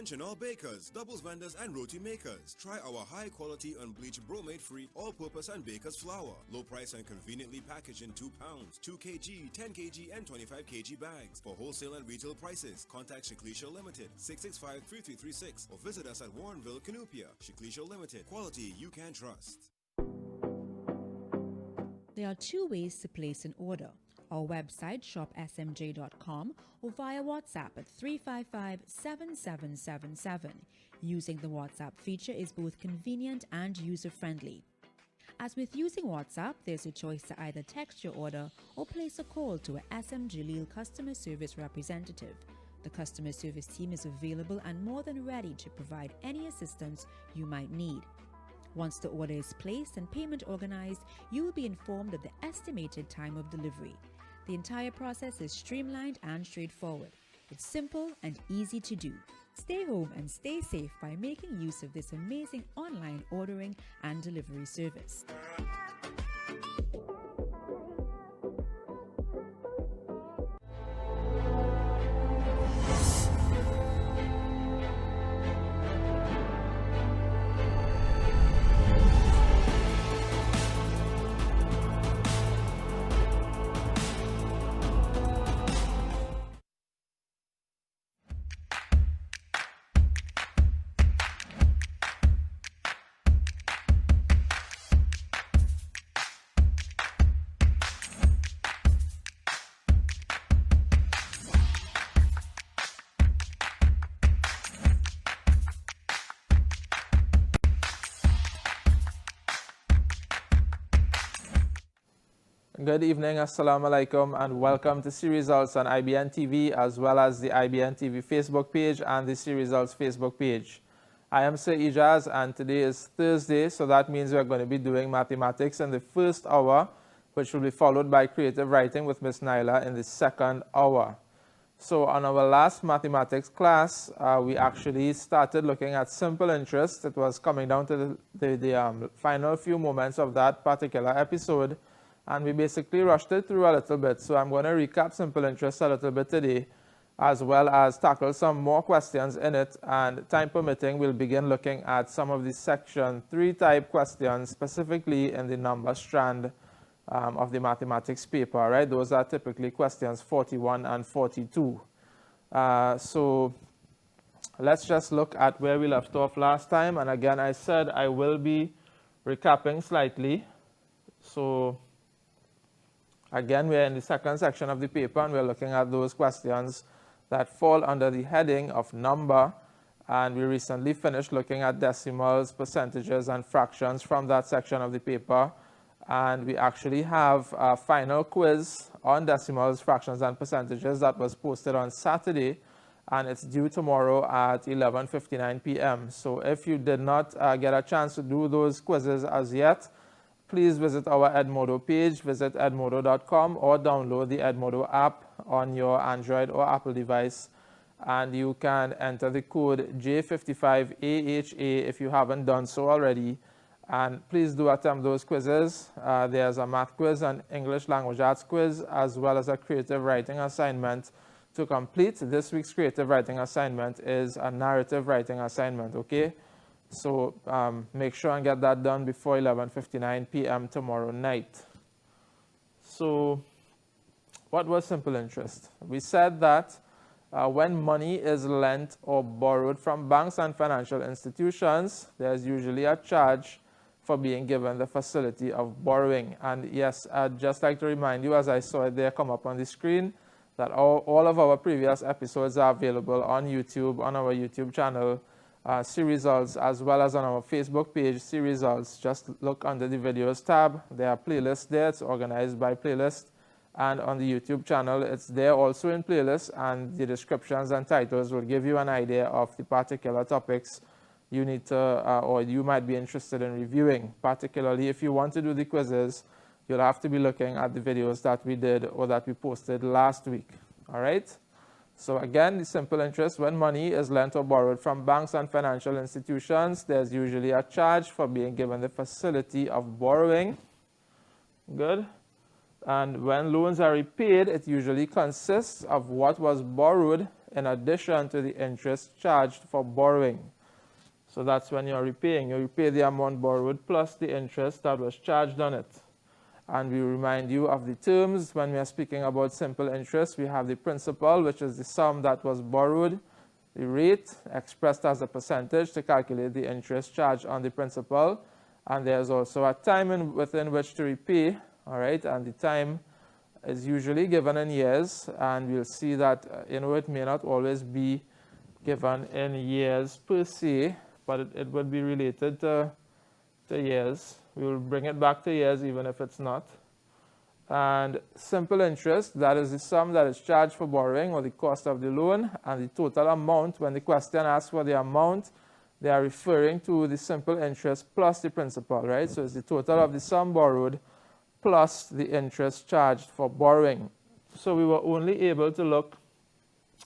Attention all bakers, doubles vendors and roti makers. Try our high-quality unbleached bromate-free all-purpose and baker's flour. Low price and conveniently packaged in 2 pounds, 2 kg, 10 kg and 25 kg bags. For wholesale and retail prices, contact Shiklisha Limited, 665-3336 or visit us at Warrenville, Canupia. Shiklisha Limited, quality you can trust. There are 2 ways to place an order. Our website, shopsmj.com, or via WhatsApp at 355-7777. Using the WhatsApp feature is both convenient and user-friendly. As with using WhatsApp, there's a choice to either text your order or place a call to a SM Jalil customer service representative. The customer service team is available and more than ready to provide any assistance you might need. Once the order is placed and payment organized, you will be informed of the estimated time of delivery. The entire process is streamlined and straightforward. It's simple and easy to do. Stay home and stay safe by making use of this amazing online ordering and delivery service. Good evening, Assalamu alaikum, and welcome to C Results on IBN TV as well as the IBN TV Facebook page and the C Results Facebook page. I am Sir Ijaz and today is Thursday, so that means we are going to be doing mathematics in the first hour, which will be followed by creative writing with Miss Naila in the second hour. So on our last mathematics class, we actually started looking at simple interest. It was coming down to the final few moments of that particular episode, and we basically rushed it through a little bit. So I'm going to recap simple interest a little bit today, as well as tackle some more questions in it, and time permitting, we'll begin looking at some of the section 3 type questions, specifically in the number strand of the mathematics paper, right? Those are typically questions 41 and 42. So let's just look at where we left off last time. And again, I said I will be recapping slightly. So again, we're in the second section of the paper, and we're looking at those questions that fall under the heading of number. And we recently finished looking at decimals, percentages, and fractions from that section of the paper. And we actually have a final quiz on decimals, fractions, and percentages that was posted on Saturday, and it's due tomorrow at 11:59 p.m. So if you did not get a chance to do those quizzes as yet, please visit our Edmodo page, visit edmodo.com, or download the Edmodo app on your Android or Apple device, and you can enter the code J55AHA if you haven't done so already. And please do attempt those quizzes. There's a math quiz, an English language arts quiz, as well as a creative writing assignment to complete. This week's creative writing assignment is a narrative writing assignment, okay? So make sure and get that done before 11:59 p.m. tomorrow night. So what was simple interest? We said that when money is lent or borrowed from banks and financial institutions, there's usually a charge for being given the facility of borrowing. And yes, I'd just like to remind you, as I saw it there come up on the screen, that all of our previous episodes are available on YouTube, on our YouTube channel, C Results, as well as on our Facebook page, C Results. Just look under the videos tab. There are playlists there. It's organized by playlist. And on the YouTube channel, it's there also in playlist, and the descriptions and titles will give you an idea of the particular topics you need to, or you might be interested in reviewing. Particularly if you want to do the quizzes, you'll have to be looking at the videos that we did or that we posted last week. All right? So again, the simple interest: when money is lent or borrowed from banks and financial institutions, there's usually a charge for being given the facility of borrowing. Good. And when loans are repaid, it usually consists of what was borrowed in addition to the interest charged for borrowing. So that's when you're repaying. You repay the amount borrowed plus the interest that was charged on it. And we remind you of the terms when we are speaking about simple interest. We have the principal, which is the sum that was borrowed, the rate expressed as a percentage to calculate the interest charged on the principal, and there's also a time within which to repay, all right, and the time is usually given in years, and we'll see that it may not always be given in years per se, but it would be related to years. We will bring it back to years even if it's not. And simple interest, that is the sum that is charged for borrowing or the cost of the loan, and the total amount. When the question asks for the amount, they are referring to the simple interest plus the principal, right? So it's the total of the sum borrowed plus the interest charged for borrowing. So we were only able to look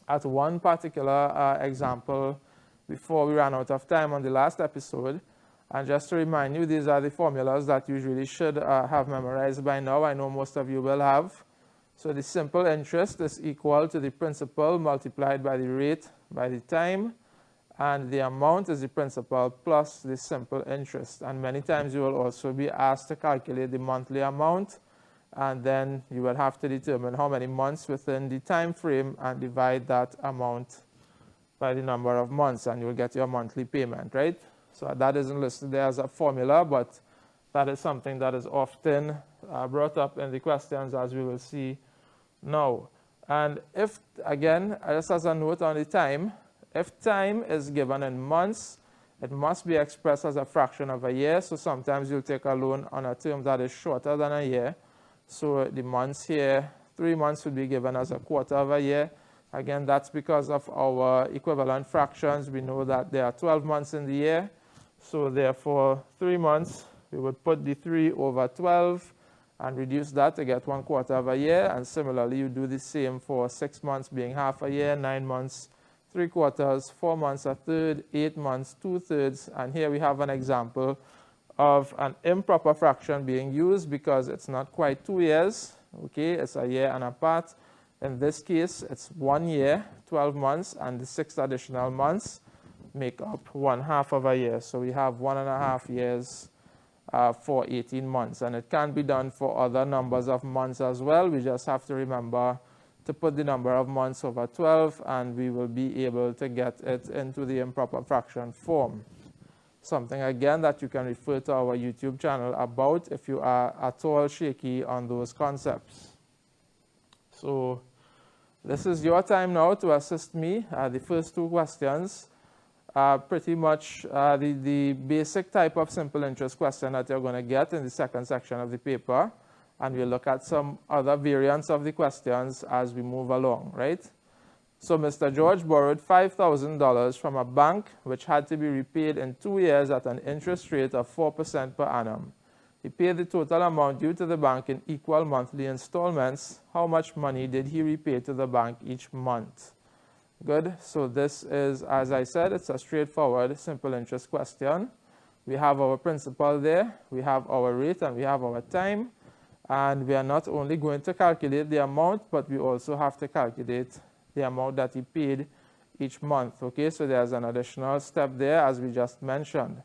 at one particular example before we ran out of time on the last episode. And just to remind you, these are the formulas that you usually should have memorized by now. I know most of you will have. So the simple interest is equal to the principal multiplied by the rate by the time, and the amount is the principal plus the simple interest. And many times you will also be asked to calculate the monthly amount, and then you will have to determine how many months within the time frame and divide that amount by the number of months, and you'll get your monthly payment, right? So that isn't listed there as a formula, but that is something that is often brought up in the questions, as we will see now. And if, again, just as a note on the time, if time is given in months, it must be expressed as a fraction of a year. So sometimes you'll take a loan on a term that is shorter than a year. So the months here, 3 months would be given as a quarter of a year. Again, that's because of our equivalent fractions. We know that there are 12 months in the year. So therefore, 3 months, we would put the 3 over 12 and reduce that to get 1/4 of a year. And similarly, you do the same for 6 months being half a year, 9 months, 3/4, 4 months, 1/3, 8 months, 2/3. And here we have an example of an improper fraction being used because it's not quite 2 years. Okay, it's a year and a part. In this case, it's 1 year, 12 months, and the 6 additional months make up 1/2 of a year. So we have 1.5 years for 18 months. And it can be done for other numbers of months as well. We just have to remember to put the number of months over 12, and we will be able to get it into the improper fraction form. Something, again, that you can refer to our YouTube channel about if you are at all shaky on those concepts. So this is your time now to assist me. The first 2 questions pretty much the basic type of simple interest question that you're going to get in the second section of the paper. And we'll look at some other variants of the questions as we move along, right? So Mr. George borrowed $5,000 from a bank which had to be repaid in 2 years at an interest rate of 4% per annum. He paid the total amount due to the bank in equal monthly installments. How much money did he repay to the bank each month? Good. So this is, as I said, it's a straightforward simple interest question. We have our principal there, we have our rate, and we have our time. And we are not only going to calculate the amount, but we also have to calculate the amount that he paid each month. Okay, so there's an additional step there, as we just mentioned.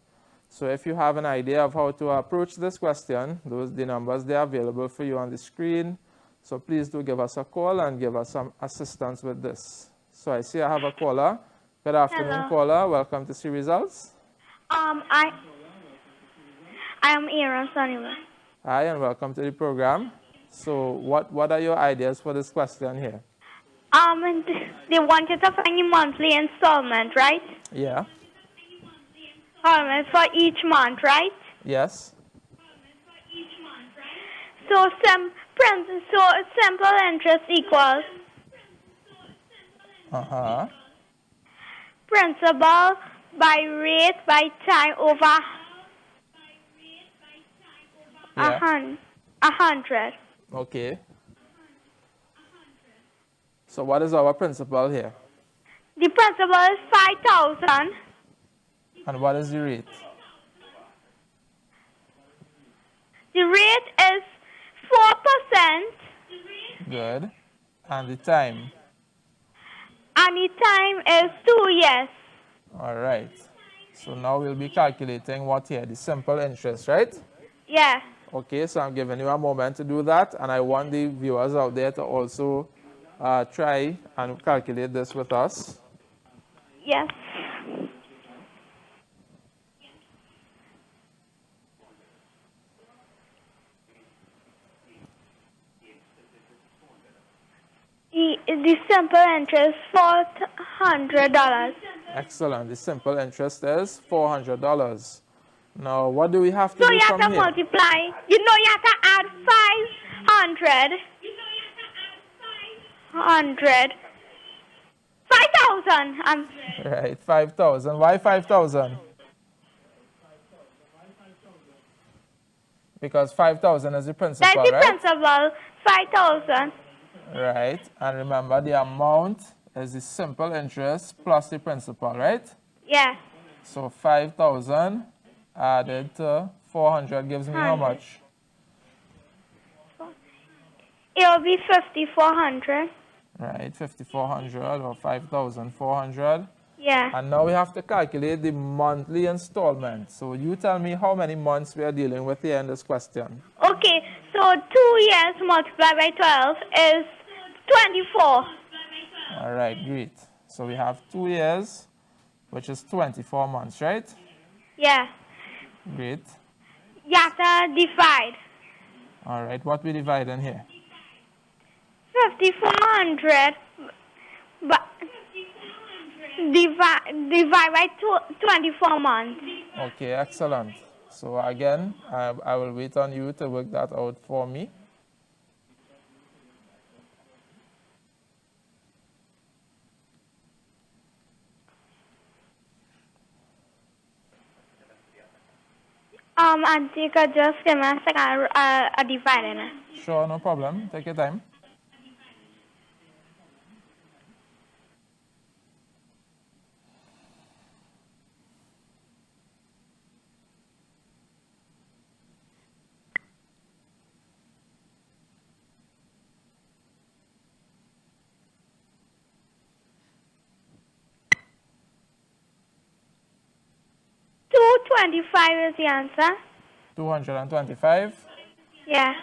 So if you have an idea of how to approach this question, the numbers, they are available for you on the screen. So please do give us a call and give us some assistance with this. So I see I have a caller. Good afternoon, Hello. caller. Welcome to See Results. I am Aaron Sunnyman. Hi, and welcome to the program. So what are your ideas for this question here? And they wanted to find the monthly installment, right? Yeah. For each month, right? Yes. So simple interest equals principal by rate by time over Yeah. 100. Okay. So what is our principal here? The principal is 5,000. And what is the rate? The rate is 4%. Good. And the time? And And the time is 2 years. All right. So now we'll be calculating what here? The simple interest, right? Yeah. Okay, so I'm giving you a moment to do that, and I want the viewers out there to also try and calculate this with us. Yes. The simple interest $400. Excellent. The simple interest is $400. Now, what do we have to So do you have from to here? multiply. You know you have to add 500. 5,000. Right, 5,000. Why 5,000? Because 5,000 is the principal, That's the right? principal. 5,000. Right, and remember the amount is the simple interest plus the principal, right? Yeah. So 5,000 added to 400 gives me how much? It'll be 5,400. Right, 5,400 or 5,400. Yeah. And now we have to calculate the monthly installment. So you tell me how many months we are dealing with here in this question. Okay, so 2 years multiplied by 12 is 24. All right, great. So we have 2 years, which is 24 months, right? Yeah. Great. You have to divide. All right, what we divide in here? 5,400 but divide by 24 months. Okay, excellent. So again, I will wait on you to work that out for me. And you could just give me a second, a dividing it. Sure, no problem. Take your time. $225 is the answer. 225. Yeah.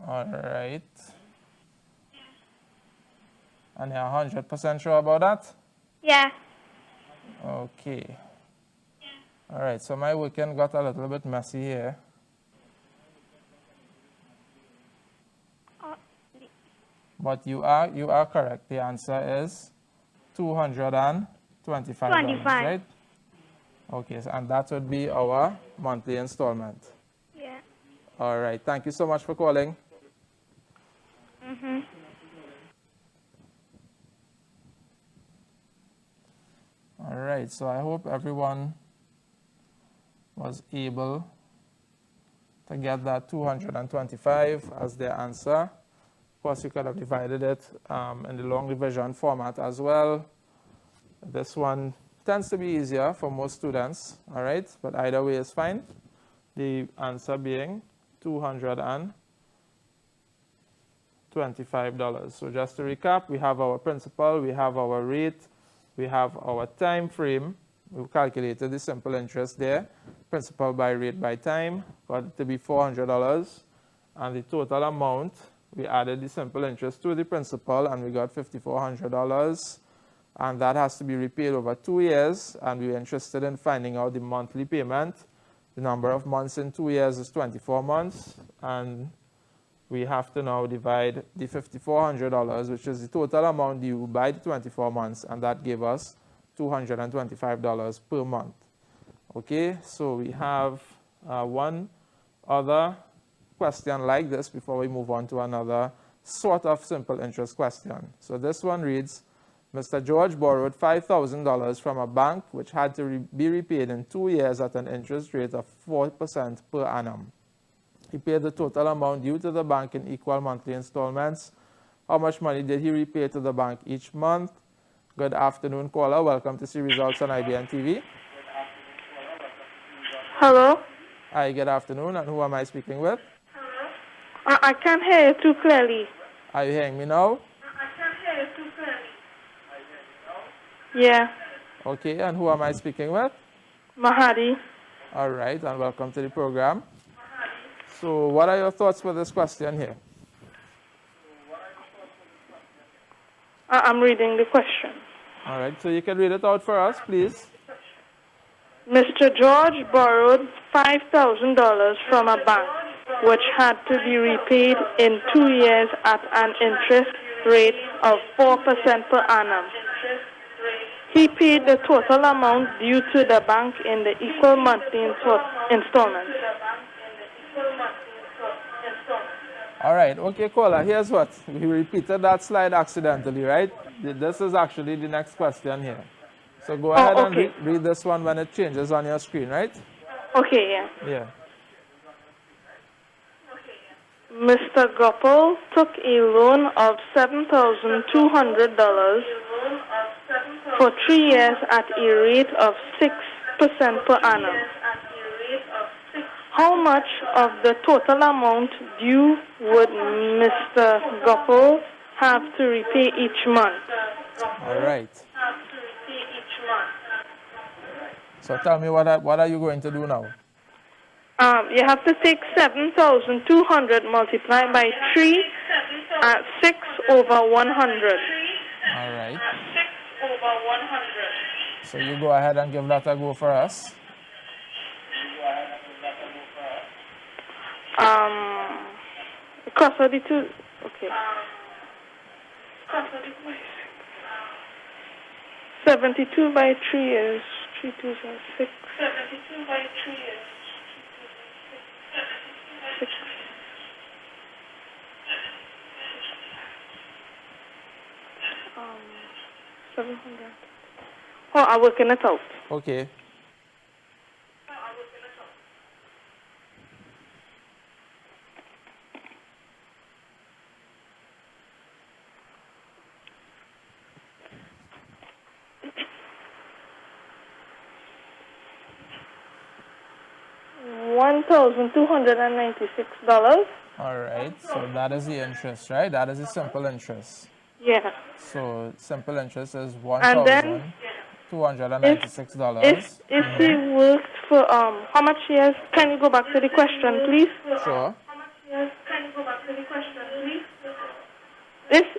All right. And you're 100% sure about that? Yeah. Okay. All right, so my weekend got a little bit messy here. But you are correct. The answer is $225, 25. right? Okay, so, and that would be our monthly installment. Yeah. All right, thank you so much for calling. All right, so I hope everyone was able to get that 225 as their answer. Of course, you could have divided it in the long division format as well. This one tends to be easier for most students, all right? But either way is fine. The answer being $225. So just to recap, we have our principal, we have our rate, we have our time frame. We've calculated the simple interest there. Principal by rate by time, got it to be $400. And the total amount, we added the simple interest to the principal and we got $5,400. And that has to be repaid over 2 years. And we were interested in finding out the monthly payment. The number of months in 2 years is 24 months. And we have to now divide the $5,400, which is the total amount due by the 24 months. And that gave us $225 per month. Okay, so we have one other question like this before we move on to another sort of simple interest question. So this one reads, Mr. George borrowed $5,000 from a bank which had to be repaid in 2 years at an interest rate of 4% per annum. He paid the total amount due to the bank in equal monthly installments. How much money did he repay to the bank each month? Good afternoon, caller. Welcome to See Results on IBN TV. Hello? Hi, good afternoon. And who am I speaking with? I can't hear you too clearly. Are you hearing me now? I can't hear you too clearly. Yeah. Okay, and who am I speaking with? Mahadi. All right, and welcome to the program. So what are your thoughts for this question here? I'm reading the question. All right, so you can read it out for us, please. Mr. George borrowed $5,000 from a bank, which had to be repaid in 2 years at an interest rate of 4% per annum. He paid the total amount due to the bank in the equal monthly installments. All right, okay, caller, here's what. We repeated that slide accidentally, right? This is actually the next question here. So go ahead and read this one when it changes on your screen, right? Okay, yeah. Yeah. Mr. Gopal took a loan of $7,200 for 3 years at a rate of 6% per annum. How much of the total amount due would Mr. Gopal have to repay each month? All right. So tell me, what are you going to do now? You have to take 7,200 multiplied by 3 at 6 over 100. All right. 6 over 100. So you go ahead and give that a go for us. Cross the two. Okay. 72 by 3 is 3 2 6. 72 by 3 is 6. 700. Oh, I'm working it out. Okay. $1,296. All right. So that is the interest, right? That is the simple interest. Yeah. So simple interest is $1,296. If he works for how much years? Can you go back to the question, please? Sure. How much years? Can you go back to the question, please?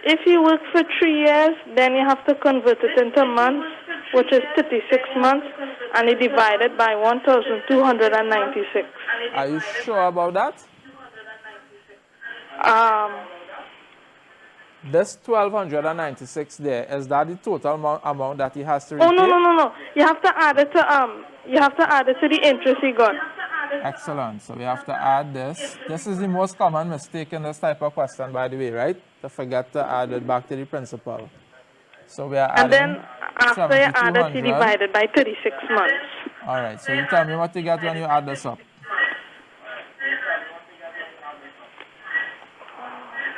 If you work for 3 years, then you have to convert it into months, which is 36 months, and you divide it by 1,296. Are you sure about that? This 1,296 there, is that the total amount that he has to repay? Oh no. You have to add it to the interest he got. Excellent. So we have to add this. This is the most common mistake in this type of question, by the way, right? To forget to add it back to the principal. So we are adding. And then after you add it, you divide it by 36 months. All right. So you tell me what you get when you add this up.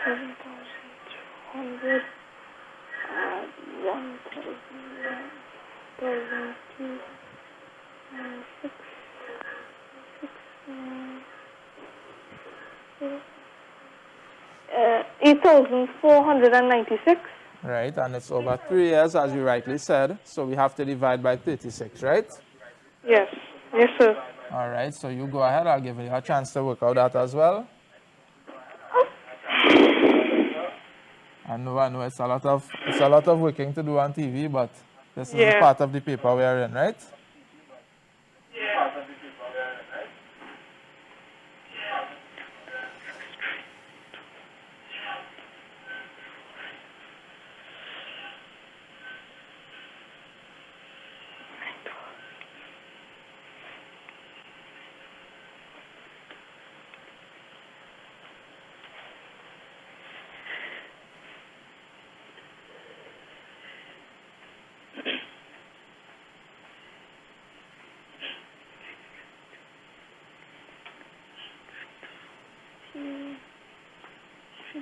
7,200 add 1,296. 8,496. Right, and it's over 3 years, as you rightly said. So we have to divide by 36, right? Yes. Yes, sir. All right, so you go ahead. I'll give you a chance to work out that as well. I know. It's a lot of working to do on TV, but this is part of the paper we are in, right?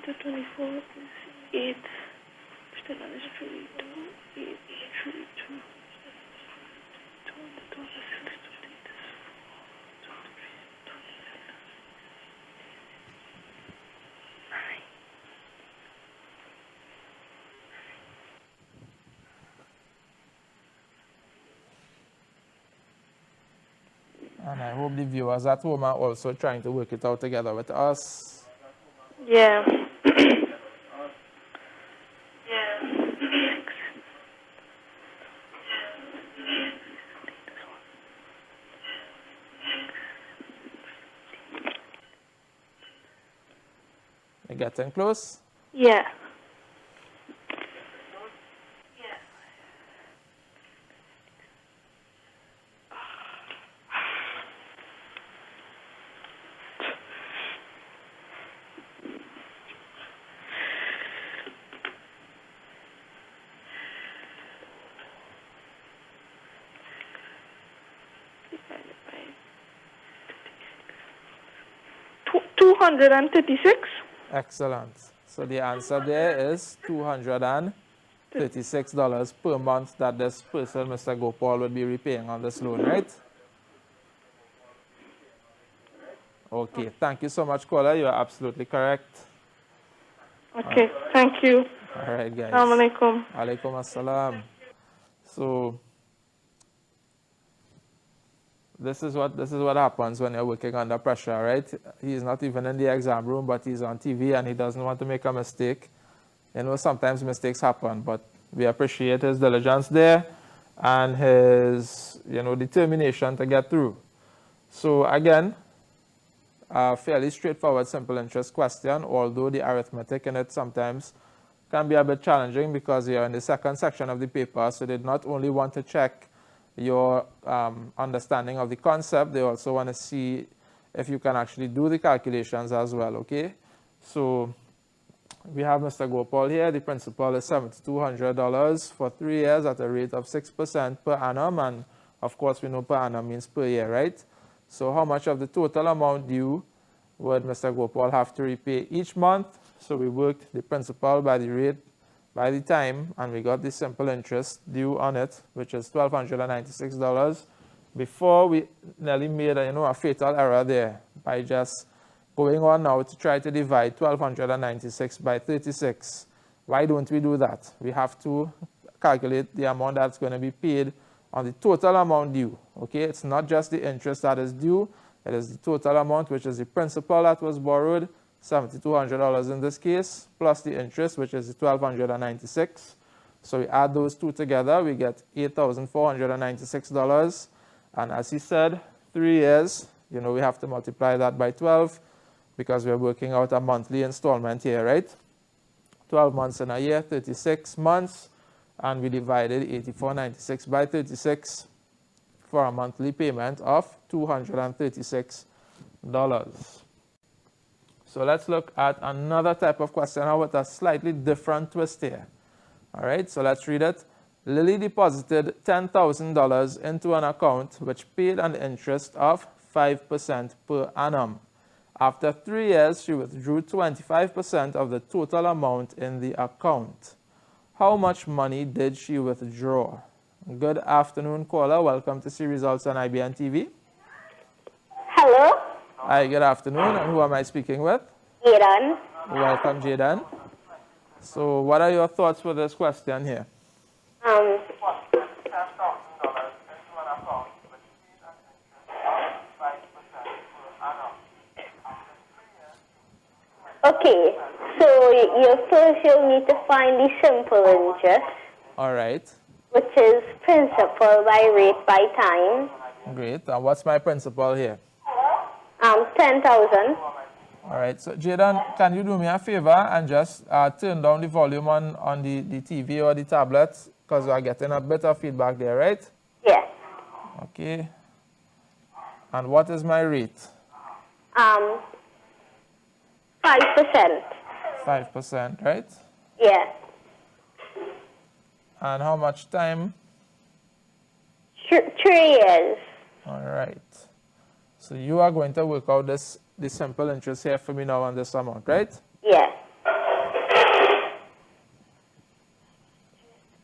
The 24 is 8. Still on is 3, 2, 8, 3, 2. 9. And I hope the viewers at home are also trying to work it out together with us. Yeah. You getting close? Yeah. $236? Excellent. So the answer there is $236 per month that this person, Mr. Gopal, would be repaying on this loan, right? Okay, thank you so much, caller. You are absolutely correct. Okay, thank you. All right, guys. Assalamu alaikum. Alaikum assalam. So this is what happens when you're working under pressure, right? He's not even in the exam room, but he's on TV and he doesn't want to make a mistake. You know, sometimes mistakes happen, but we appreciate his diligence there and his, determination to get through. So again, a fairly straightforward simple interest question, although the arithmetic in it sometimes can be a bit challenging because you're in the second section of the paper, so they not only want to check your understanding of the concept, they also want to see if you can actually do the calculations as well, okay? So we have Mr. Gopal here. The principal is $7,200 for 3 years at a rate of 6% per annum, and of course we know per annum means per year, right? So how much of the total amount due would Mr. Gopal have to repay each month? So we worked the principal by the rate, by the time, and we got the simple interest due on it, which is $1,296, before we nearly made a fatal error there by just going on now to try to divide 1,296 by 36. Why don't we do that? We have to calculate the amount that's going to be paid on the total amount due. Okay, it's not just the interest that is due, it is the total amount, which is the principal that was borrowed, $7,200 in this case, plus the interest, which is $1,296. So we add those two together, we get $8,496. And as he said, 3 years, we have to multiply that by 12 because we're working out a monthly installment here, right? 12 months in a year, 36 months, and we divided $8,496 by 36 for a monthly payment of $236. So let's look at another type of question now with a slightly different twist here. All right, so let's read it. Lily deposited $10,000 into an account which paid an interest of 5% per annum. After 3 years, she withdrew 25% of the total amount in the account. How much money did she withdraw? Good afternoon, caller. Welcome to See Results on IBN TV. Hello? Hi, good afternoon. And who am I speaking with? Jaden. Welcome, Jaden. So what are your thoughts for this question here? Okay, so you'll need to find the simple interest. All right. Which is principal by rate by time. Great. And what's my principal here? 10,000. All right. So, Jaden, can you do me a favor and just turn down the volume on the TV or the tablet because we are getting a bit of feedback there, right? Yes. Okay. And what is my rate? 5%. 5%, right? Yeah. And how much time? 3 years. All right. So you are going to work out this simple interest here for me now on this amount, right? Yeah.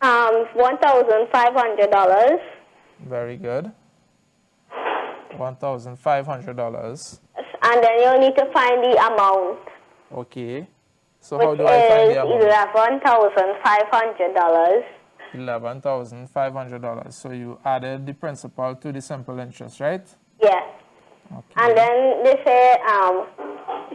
$1,500. Very good. $1,500. And then you'll need to find the amount. Okay. So how do I find the amount? $11,500. $11,500. So you added the principal to the simple interest, right? Yes. Okay. And then they say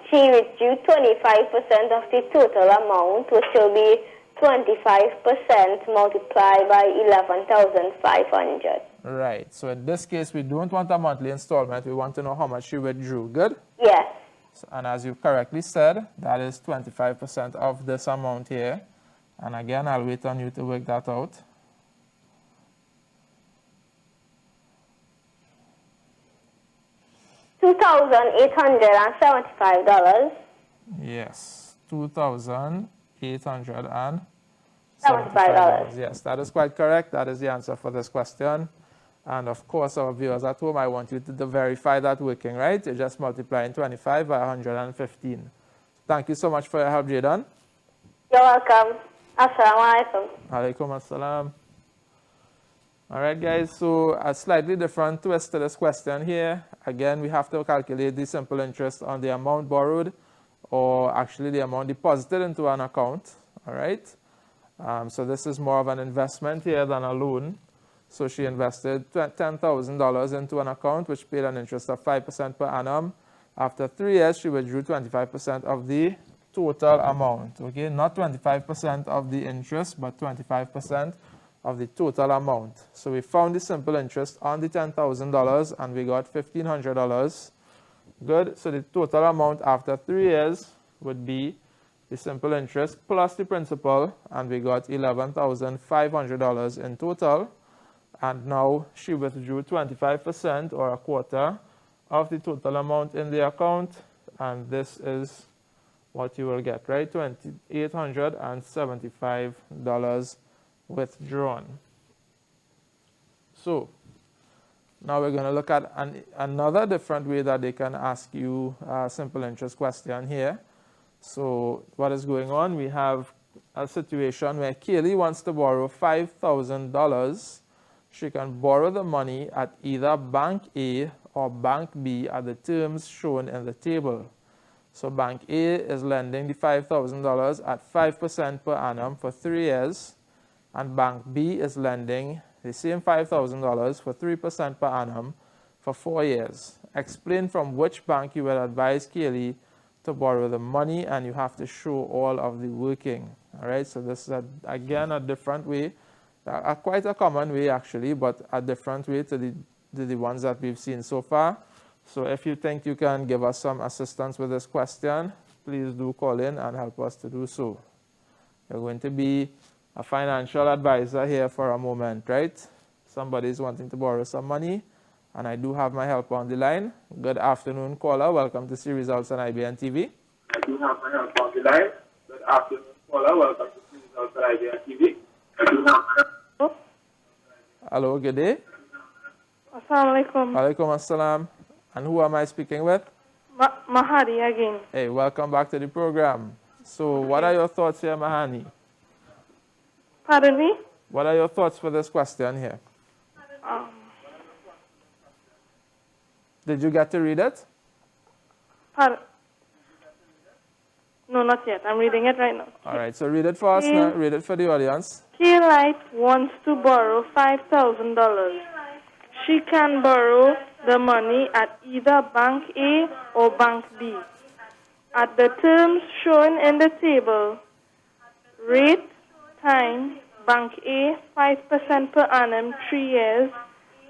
she withdrew 25% of the total amount, which will be 25% multiplied by 11,500. Right. So in this case, we don't want a monthly installment. We want to know how much she withdrew. Good? Yes. So, and as you correctly said, that is 25% of this amount here. And again, I'll wait on you to work that out. $2,875. Yes, $2,875. $75. Yes, that is quite correct. That is the answer for this question. And of course, our viewers at home, I want you to verify that working, right? You're just multiplying 25 by 115. Thank you so much for your help, Jaydan. You're welcome. Assalamu alaikum. Alaikum assalam. All right, guys, so a slightly different twist to this question here. Again, we have to calculate the simple interest on the amount borrowed, or actually the amount deposited into an account, all right? So this is more of an investment here than a loan. So she invested $10,000 into an account, which paid an interest of 5% per annum. After 3 years, she withdrew 25% of the total amount, okay? Not 25% of the interest, but 25% of the total amount. So we found the simple interest on the $10,000 and we got $1,500. Good. So the total amount after 3 years would be the simple interest plus the principal, and we got $11,500 in total. And now she withdrew 25% or a quarter of the total amount in the account, and this is what you will get, right? $2,875 withdrawn. So now we're going to look at another different way that they can ask you a simple interest question here. So what is going on? We have a situation where Kaylee wants to borrow $5,000. She can borrow the money at either Bank A or Bank B at the terms shown in the table. So Bank A is lending the $5,000 at 5% per annum for 3 years, and Bank B is lending the same $5,000 for 3% per annum for 4 years. Explain from which bank you will advise Kaylee to borrow the money, and you have to show all of the working. All right, so this is, again, a different way, quite a common way actually, but a different way to the ones that we've seen so far. So if you think you can give us some assistance with this question, please do call in and help us to do so. You're going to be a financial advisor here for a moment, right? Somebody's wanting to borrow some money, and I do have my helper on the line. Good afternoon, caller. Welcome to See Results on IBN TV. I do have my helper on the line. Good afternoon, caller. Welcome to See Results on IBN TV. Hello, good day. Assalamu alaikum. Alaikum assalam. And who am I speaking with? Mahadi again. Hey, welcome back to the program. So what are your thoughts here, Mahani? Pardon me? What are your thoughts for this question here? Did you get to read it? No, not yet. I'm reading it right now. All right, so read it for us now. Read it for the audience. Kaylight wants to borrow $5,000. She can borrow the money at either Bank A or Bank B. At the terms shown in the table, rate, time, Bank A, 5% per annum, 3 years.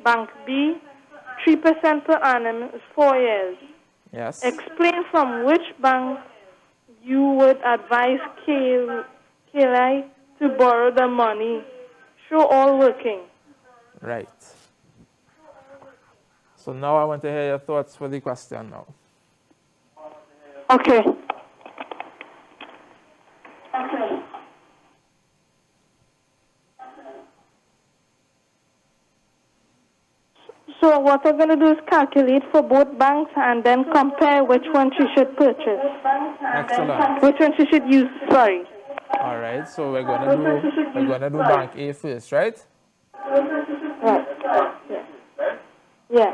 Bank B, 3% per annum is 4 years. Yes. Explain from which bank you would advise Kaylight to borrow the money. Show all working. Right. So now I want to hear your thoughts for the question now. Okay. So what we're going to do is calculate for both banks and then compare which one she should purchase. Excellent. Which one she should use, sorry. All right, so we're going to do Bank A first, right? Right. Yeah.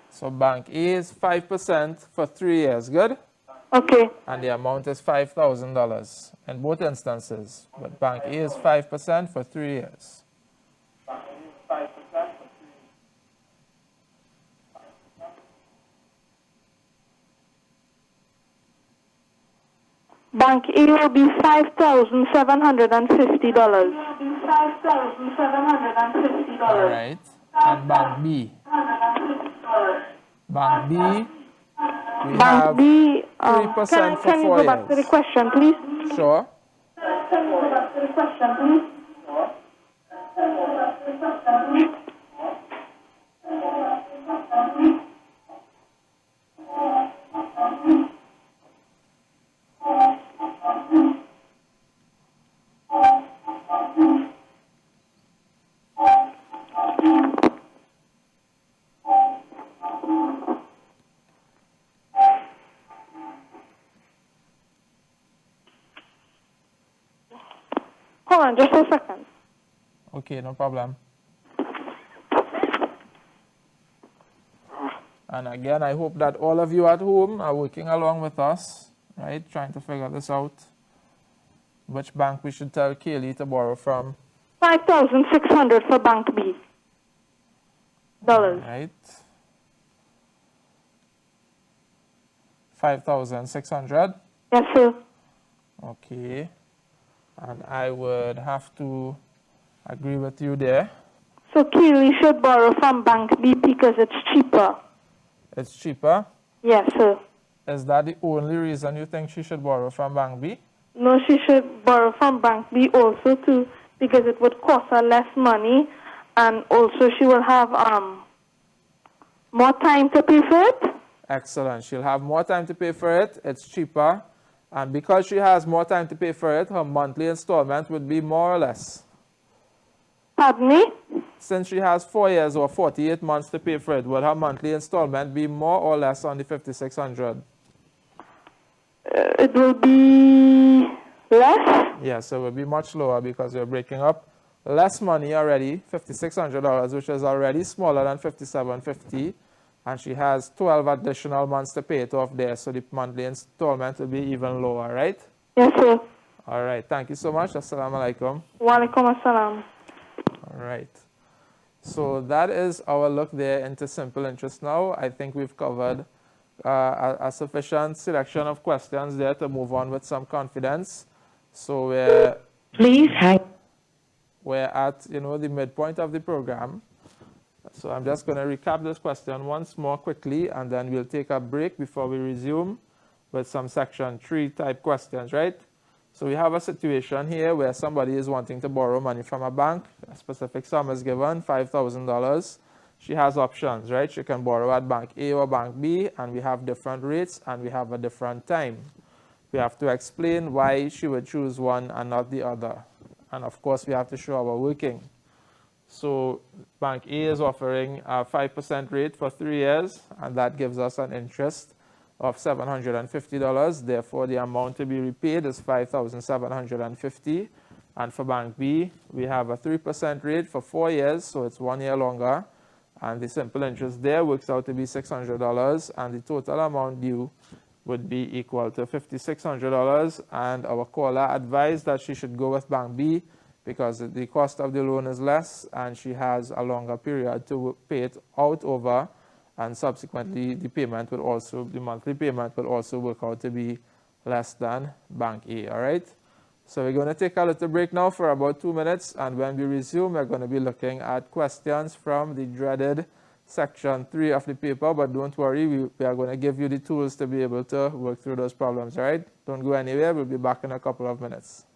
So Bank A is 5% for 3 years, good? Okay. And the amount is $5,000 in both instances. But Bank A is 5% for 3 years. Bank A will be $5,750. All right. And Bank B. Bank B, we have 3% for 4 years. Can you go back to the question, please? Sure. Can you go back to the question, please? Hold on, just a second. Okay, no problem. And again, I hope that all of you at home are working along with us, right? Trying to figure this out. Which bank we should tell Kaylee to borrow from. 5,600 for Bank B. Dollars. Right. 5,600. Yes, sir. Okay. And I would have to agree with you there. So Keely should borrow from Bank B because it's cheaper. It's cheaper. Yes, sir. Is that the only reason you think she should borrow from Bank B? No, she should borrow from Bank B also too because it would cost her less money, and also she will have more time to pay for it. Excellent. She'll have more time to pay for it. It's cheaper. And because she has more time to pay for it, her monthly installment would be more or less. Pardon me? Since she has 4 years or 48 months to pay for it, would her monthly installment be more or less on the 5,600? It will be less. Yes, it will be much lower because you're breaking up less money already, $5,600, which is already smaller than $5,750. And she has 12 additional months to pay it off there, so the monthly installment will be even lower, right? Yes, sir. All right. Thank you so much. Assalamu alaikum. Wa alaikum assalam. All right. So that is our look there into simple interest now. I think we've covered a sufficient selection of questions there to move on with some confidence. So we're at, the midpoint of the program. So I'm just going to recap this question once more quickly, and then we'll take a break before we resume with some section 3 type questions, right? So we have a situation here where somebody is wanting to borrow money from a bank. A specific sum is given, $5,000. She has options, right? She can borrow at Bank A or Bank B, and we have different rates and we have a different time. We have to explain why she would choose one and not the other. And of course, we have to show our working. So Bank A is offering a 5% rate for 3 years, and that gives us an interest of $750. Therefore, the amount to be repaid is $5,750. And for Bank B, we have a 3% rate for 4 years, so it's 1 year longer. And the simple interest there works out to be $600, and the total amount due would be equal to $5,600. And our caller advised that she should go with Bank B because the cost of the loan is less and she has a longer period to pay it out over, and subsequently the monthly payment will also work out to be less than Bank A. All right, so we're going to take a little break now for about 2 minutes, and when we resume we're going to be looking at questions from the dreaded section 3 of the paper. But don't worry, we are going to give you the tools to be able to work through those problems. All right, don't go anywhere. We'll be back in a couple of minutes.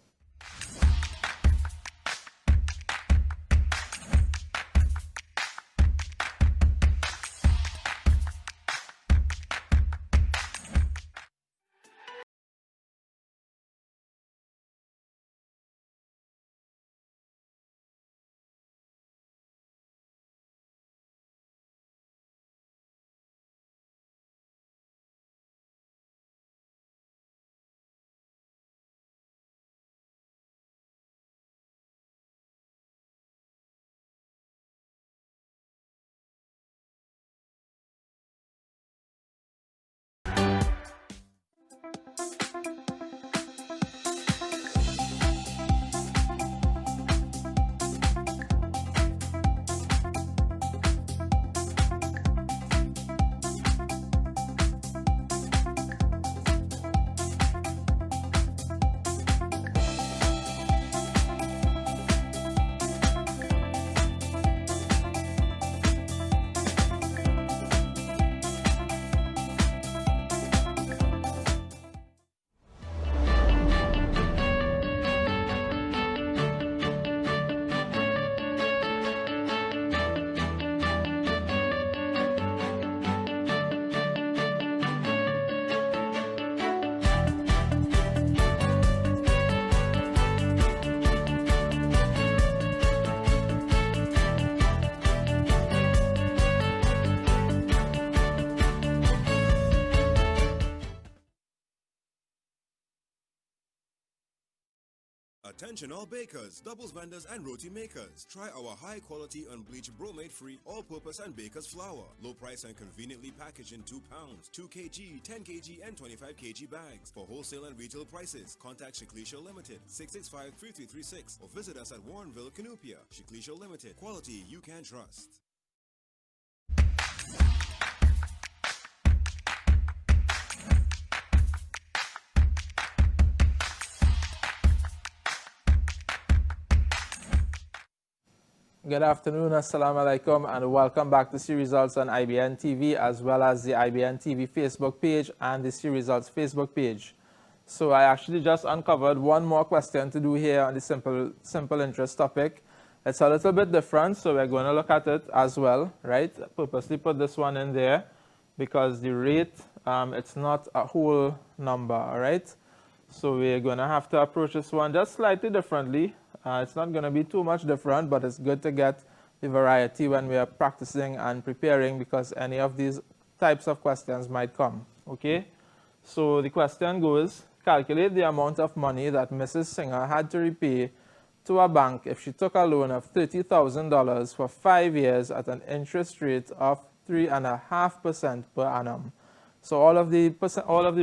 Attention all bakers, doubles vendors and roti makers. Try our high quality unbleached bromate free all-purpose and baker's flour. Low price and conveniently packaged in 2 pounds, 2 kg, 10 kg and 25 kg bags. For wholesale and retail prices, contact Shiklisha Limited 665-3336 or visit us at Warrenville, Canupia. Shiklisha Limited, quality you can trust. Good afternoon, assalamu alaikum, and welcome back to See Results on IBN TV, as well as the IBN TV Facebook page and the See Results Facebook page. So I actually just uncovered one more question to do here on the simple interest topic. It's a little bit different, so we're going to look at it as well, right? Purposely put this one in there because the rate, it's not a whole number, all right? So we're going to have to approach this one just slightly differently. It's not going to be too much different, but it's good to get the variety when we are practicing and preparing because any of these types of questions might come, okay? So the question goes, calculate the amount of money that Mrs. Singer had to repay to a bank if she took a loan of $30,000 for 5 years at an interest rate of 3.5% per annum. So all of the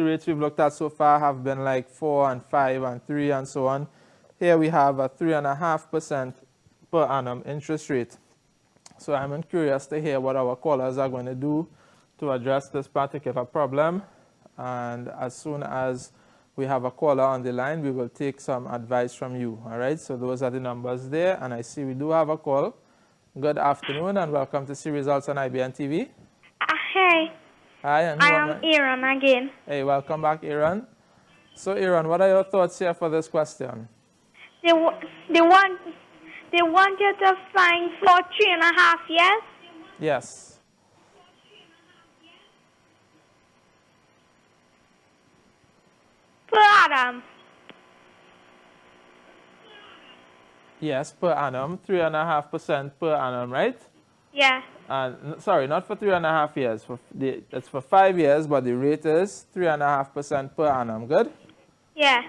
rates we've looked at so far have been like 4 and 5 and 3 and so on. Here we have a 3.5% per annum interest rate. So I'm curious to hear what our callers are going to do to address this particular problem. And as soon as we have a caller on the line, we will take some advice from you. All right, so those are the numbers there. And I see we do have a call. Good afternoon and welcome to See Results on IBN TV. Hey. Hi, and I am Aaron again. Hey, welcome back, Aaron. So, Aaron, what are your thoughts here for this question? They want you to find for 3.5 years? Yes. Per annum. Yes, per annum, 3.5% per annum, right? Yeah. Sorry, not for 3.5 years. It's for 5 years, but the rate is 3.5% per annum. Good? Yeah.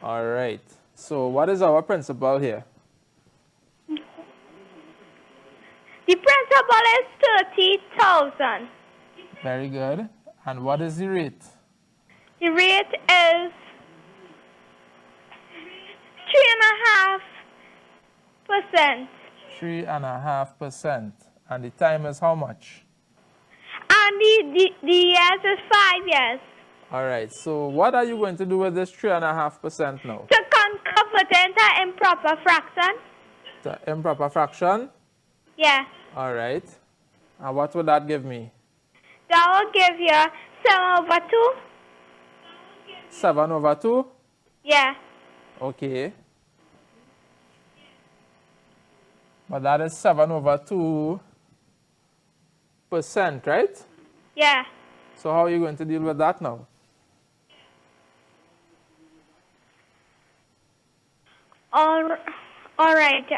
All right. So what is our principal here? The principal is 30,000. Very good. And what is the rate? The rate is 3.5%. 3.5%. And the time is how much? And the years is 5 years. All right. So what are you going to do with this 3.5% now? To convert it into improper fraction. The improper fraction? Yeah. All right. And what would that give me? That will give you 7/2. 7/2? Yeah. Okay. But that is 7/2%, right? Yeah. So how are you going to deal with that now? All right.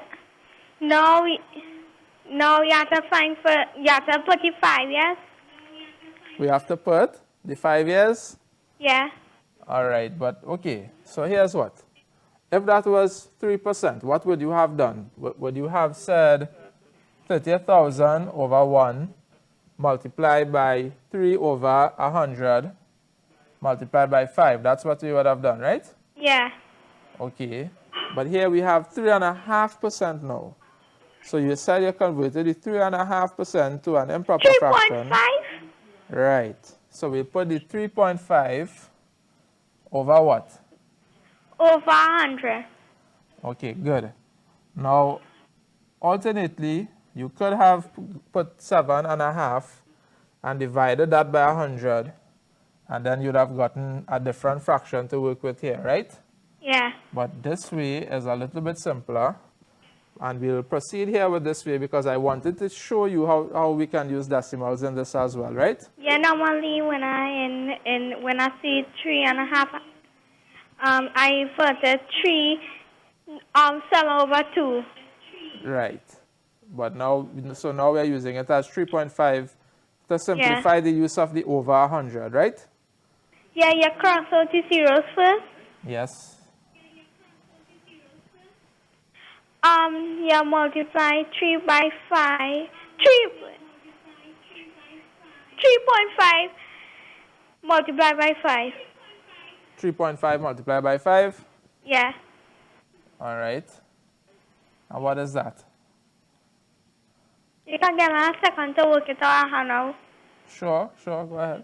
Now you have to put the 5 years. We have to put the 5 years? Yeah. All right, but okay. So here's what. If that was 3%, what would you have done? Would you have said 30,000 over 1 multiplied by 3 over 100 multiplied by 5? That's what we would have done, right? Yeah. Okay. But here we have 3.5% now. So you said you converted the 3.5% to an improper fraction. 3.5? Right. So we put the 3.5 over what? Over 100. Okay, good. Now, alternately, you could have put 7.5 and divided that by 100, and then you'd have gotten a different fraction to work with here, right? Yeah. But this way is a little bit simpler, and we'll proceed here with this way because I wanted to show you how we can use decimals in this as well, right? Yeah, normally when I see 3.5, I put it 7/2. Right. But now we're using it as 3.5 to simplify the use of the over 100, right? Yeah, you cross out the zeros first. Yes. Yeah, multiply 3 by 5. 3.5 multiplied by 5. 3.5 multiplied by 5? Yeah. All right. And what is that? You can give me a second to work it out now. Sure, go ahead.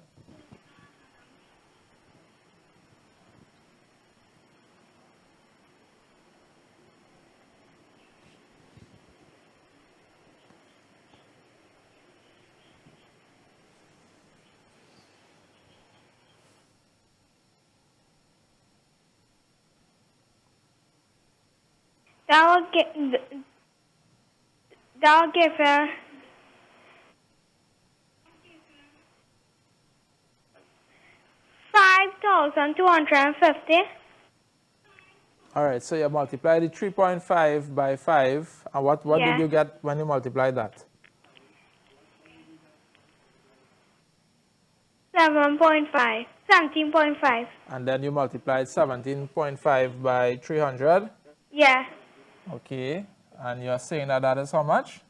That will give her 5,250. All right, so you multiply the 3.5 by 5, and what Yeah. did you get when you multiply that? 17.5. And then you multiplied 17.5 by 300? Yeah. Okay, and you're saying that that is how much?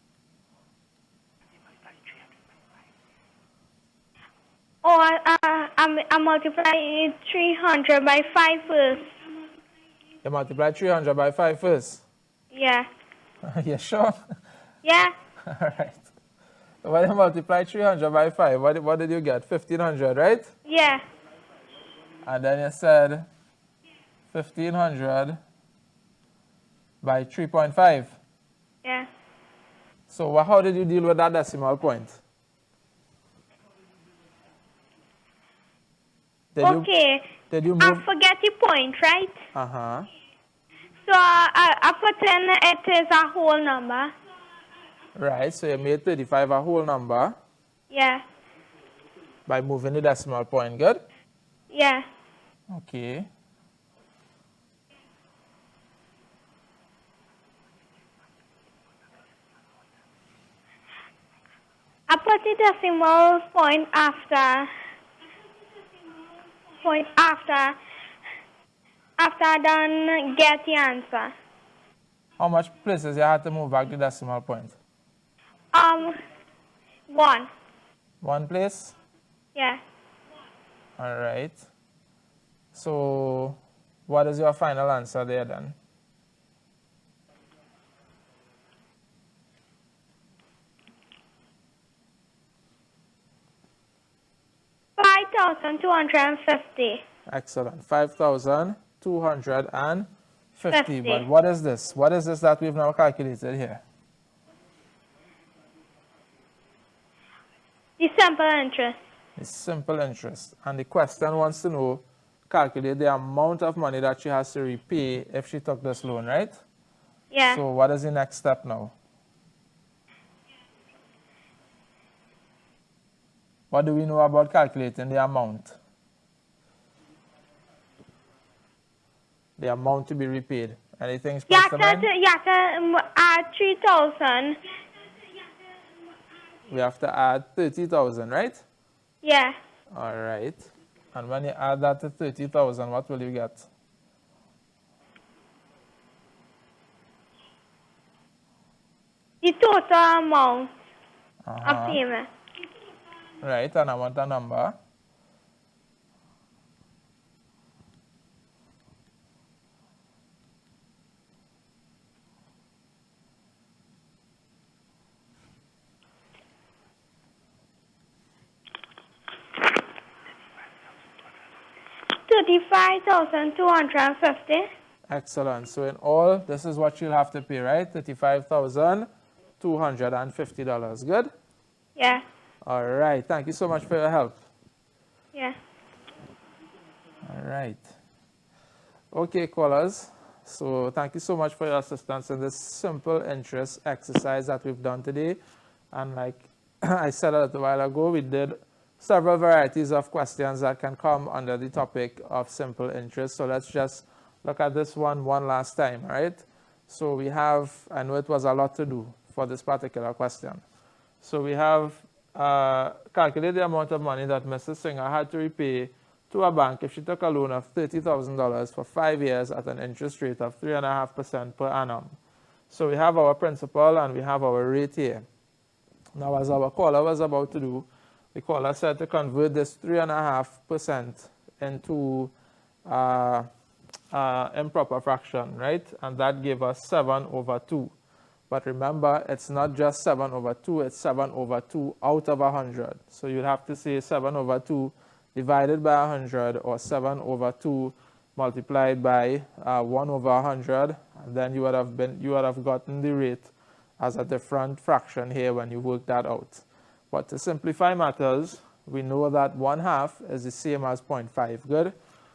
Or I multiply 300 by 5 first. You multiply 300 by 5 first? Yeah. You sure? Yeah. All right. When you multiply 300 by 5, what did you get? 1,500, right? Yeah. And then you said 1,500 by 3.5. Yeah. So how did you deal with that decimal point? Did you move? I forget the point, right? Uh-huh. So I put in it is a whole number. Right, so you made 35 a whole number Yeah. by moving the decimal point, good? Yeah. Okay. I put the decimal point after I done get the answer. How much places you had to move back the decimal point? 1. One place? Yeah. All right. So what is your final answer there then? $5,250. Excellent. 5,250. 50. But what is this? What is this that we've now calculated here? The simple interest. It's simple interest. And the question wants to know, calculate the amount of money that she has to repay if she took this loan, right? Yeah. So what is the next step now? What do we know about calculating the amount? The amount to be repaid. Anything You springs to mind? have to add 3,000. We have to add 30,000, right? Yeah. All right. And when you add that to 30,000, what will you get? The total amount of Uh-huh. payment. Right, and I want a number. $35,250. Excellent. So in all, this is what you'll have to pay, right? $35,250. Good? Yeah. All right. Thank you so much for your help. Yeah. All right. Okay, callers. So thank you so much for your assistance in this simple interest exercise that we've done today. And like I said a little while ago, we did several varieties of questions that can come under the topic of simple interest. So let's just look at this one last time, right? So we have, I know it was a lot to do for this particular question. So we have calculate the amount of money that Mrs. Singer had to repay to a bank if she took a loan of $30,000 for 5 years at an interest rate of 3.5% per annum. So we have our principal and we have our rate here. Now, as our caller was about to do, the caller said to convert this 3.5% into improper fraction, right? And that gave us 7/2. But remember, it's not just 7/2, it's 7/2 out of 100. So you'd have to say 7/2 divided by 100, or 7/2 multiplied by 1/100, and then you would have gotten the rate as a different fraction here when you work that out. But to simplify matters, we know that 1/2 is the same as 0.5. Good?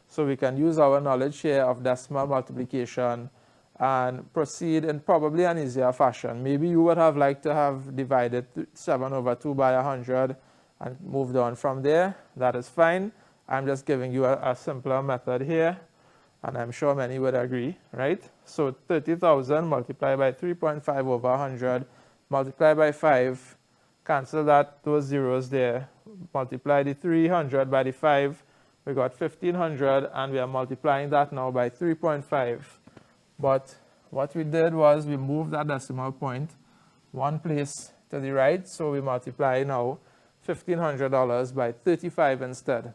So we can use our knowledge here of decimal multiplication and proceed in probably an easier fashion. Maybe you would have liked to have divided 7/2 by 100 and moved on from there. That is fine. I'm just giving you a simpler method here, and I'm sure many would agree, right? So 30,000 multiplied by 3.5 over 100, multiplied by 5, cancel those zeros there, multiply the 300 by the 5, we got 1,500, and we are multiplying that now by 3.5. But what we did was we moved that decimal point one place to the right, so we multiply now $1,500 by 35 instead,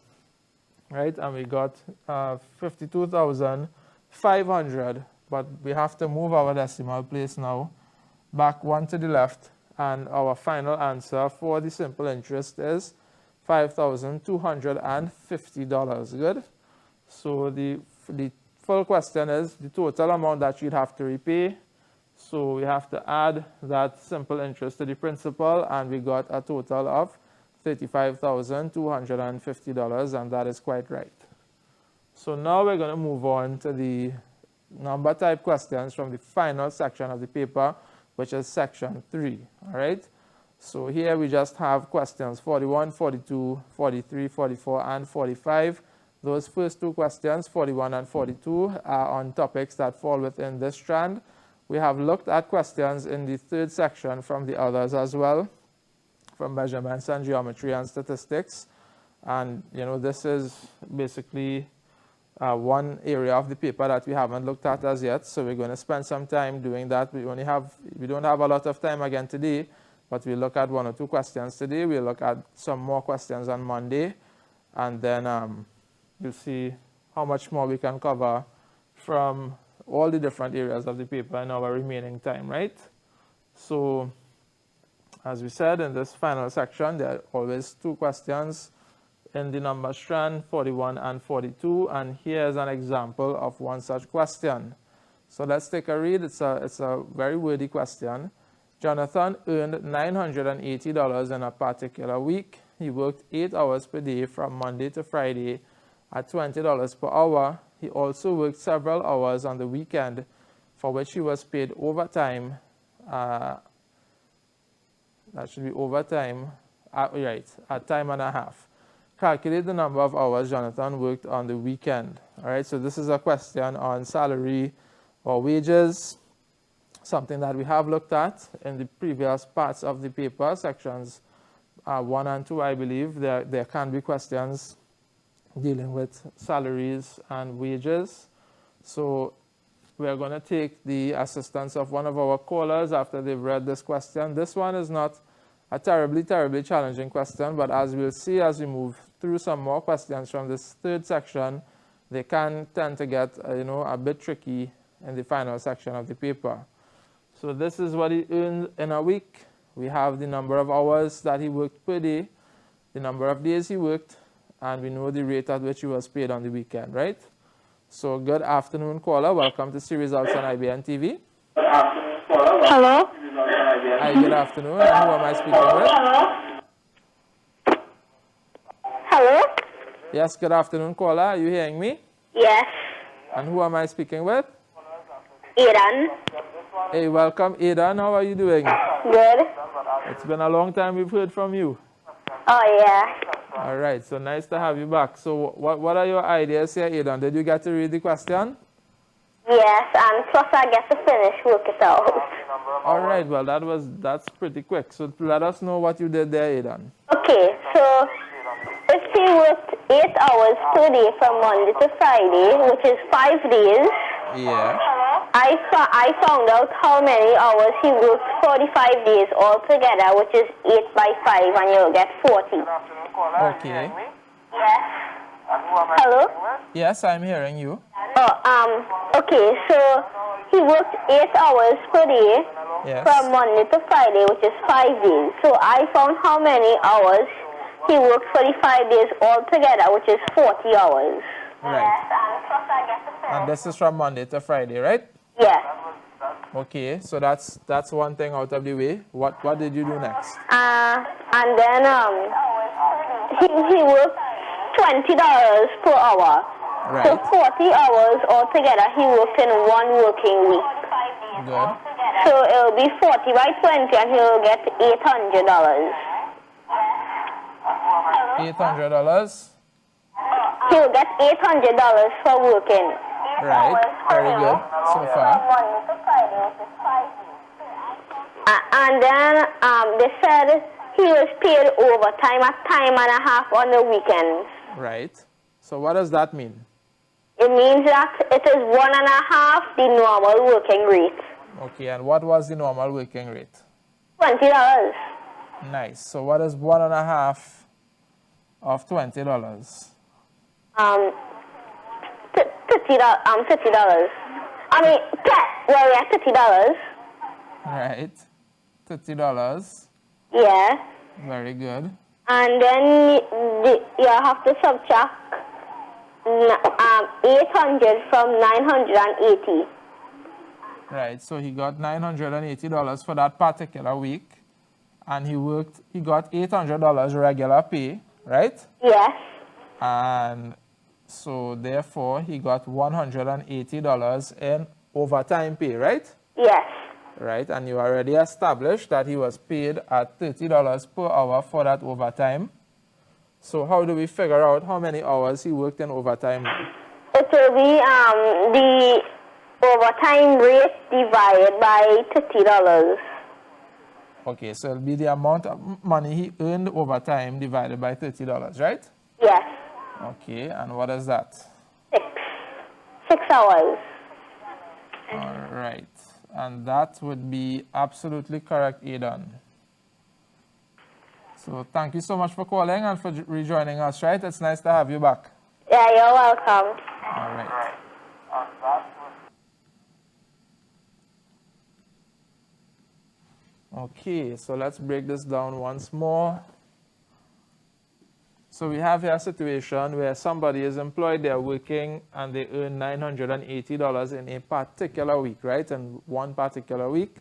right? And we got 52,500, but we have to move our decimal place now back one to the left, and our final answer for the simple interest is $5,250. Good? So the full question is the total amount that you'd have to repay. So we have to add that simple interest to the principal, and we got a total of $35,250, and that is quite right. So now we're going to move on to the number type questions from the final section of the paper, which is section 3. All right. So here we just have questions 41, 42, 43, 44, and 45. Those first two questions, 41 and 42, are on topics that fall within this strand. We have looked at questions in the third section from the others as well, from measurements and geometry and statistics. And, this is basically one area of the paper that we haven't looked at as yet. So we're going to spend some time doing that. We don't have a lot of time again today, but we'll look at 1 or 2 questions today. We'll look at some more questions on Monday, and then you'll see how much more we can cover from all the different areas of the paper in our remaining time, right? So, as we said, in this final section, there are always 2 questions in the number strand, 41 and 42, and here's an example of one such question. So let's take a read. It's a very wordy question. Jonathan earned $980 in a particular week. He worked 8 hours per day from Monday to Friday at $20 per hour. He also worked several hours on the weekend, for which he was paid overtime. That should be overtime, right, at time and a half. Calculate the number of hours Jonathan worked on the weekend. All right, so this is a question on salary or wages, something that we have looked at in the previous parts of the paper, sections 1 and 2, I believe. There can be questions dealing with salaries and wages. So we're going to take the assistance of one of our callers after they've read this question. This one is not a terribly challenging question, but as we'll see as we move through some more questions from this third section, they can tend to get a bit tricky in the final section of the paper. So this is what he earned in a week. We have the number of hours that he worked per day, the number of days he worked, and we know the rate at which he was paid on the weekend, right? So good afternoon, caller. Welcome to See Results on IBN TV. Hello? Hi, good afternoon. And who am I speaking with? Hello? Yes, good afternoon, caller. Are you hearing me? Yes. And who am I speaking with? Iran. Hey, welcome, Aidan. How are you doing? Good. It's been a long time we've heard from you. Oh, yeah. All right, so nice to have you back. So what are your ideas here, Aidan? Did you get to read the question? Yes, and plus I get to finish work it out. All right, well, that's pretty quick. So let us know what you did there, Aidan. Okay, so if he worked 8 hours per day from Monday to Friday, which is 5 days, Yeah. I found out how many hours he worked 45 days altogether, which is 8 by 5, and you'll get 40. Okay. Yes. Hello? Yes, I'm hearing you. Okay, so he worked 8 hours per day from Monday to Friday, which is 5 days. So I found how many hours he worked 45 days altogether, which is 40 hours. Right. And this is from Monday to Friday, right? Yes. Okay, so that's one thing out of the way. What did you do next? And then he worked $20 per hour. Right. So 40 hours altogether he worked in one working week. Good. So it'll be 40 by 20 and he'll get $800. $800? He'll get $800 for working. Right, very good so far. And then they said he was paid overtime at time and a half on the weekends. Right. So what does that mean? It means that it is 1.5 the normal working rate. Okay, and what was the normal working rate? $20. Nice. So what is 1.5 of $20? $50. I mean, $50. Right. $50. Yeah. Very good. And then you have to subtract 800 from 980. Right. So he got $980 for that particular week, and he got $800 regular pay, right? Yes. And so therefore he got $180 in overtime pay, right? Yes. Right, and you already established that he was paid at $30 per hour for that overtime. So how do we figure out how many hours he worked in overtime? It will be the overtime rate divided by $30. Okay, so it'll be the amount of money he earned overtime divided by $30, right? Yes. Okay, and what is that? 6 hours. All right, and that would be absolutely correct, Aidan. So thank you so much for calling and for rejoining us, right? It's nice to have you back. Yeah, you're welcome. All right. Okay, so let's break this down once more. So we have here a situation where somebody is employed, they're working, and they earn $980 in a particular week, right? In one particular week.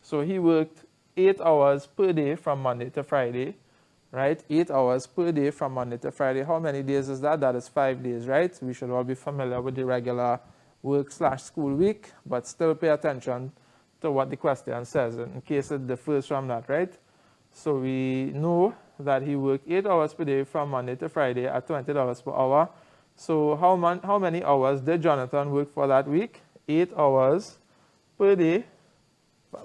So he worked 8 hours per day from Monday to Friday, right? 8 hours per day from Monday to Friday. How many days is that? That is 5 days, right? We should all be familiar with the regular work/school week, but still pay attention to what the question says in case it differs from that, right? So we know that he worked 8 hours per day from Monday to Friday at $20 per hour. So how many hours did Jonathan work for that week? 8 hours per day,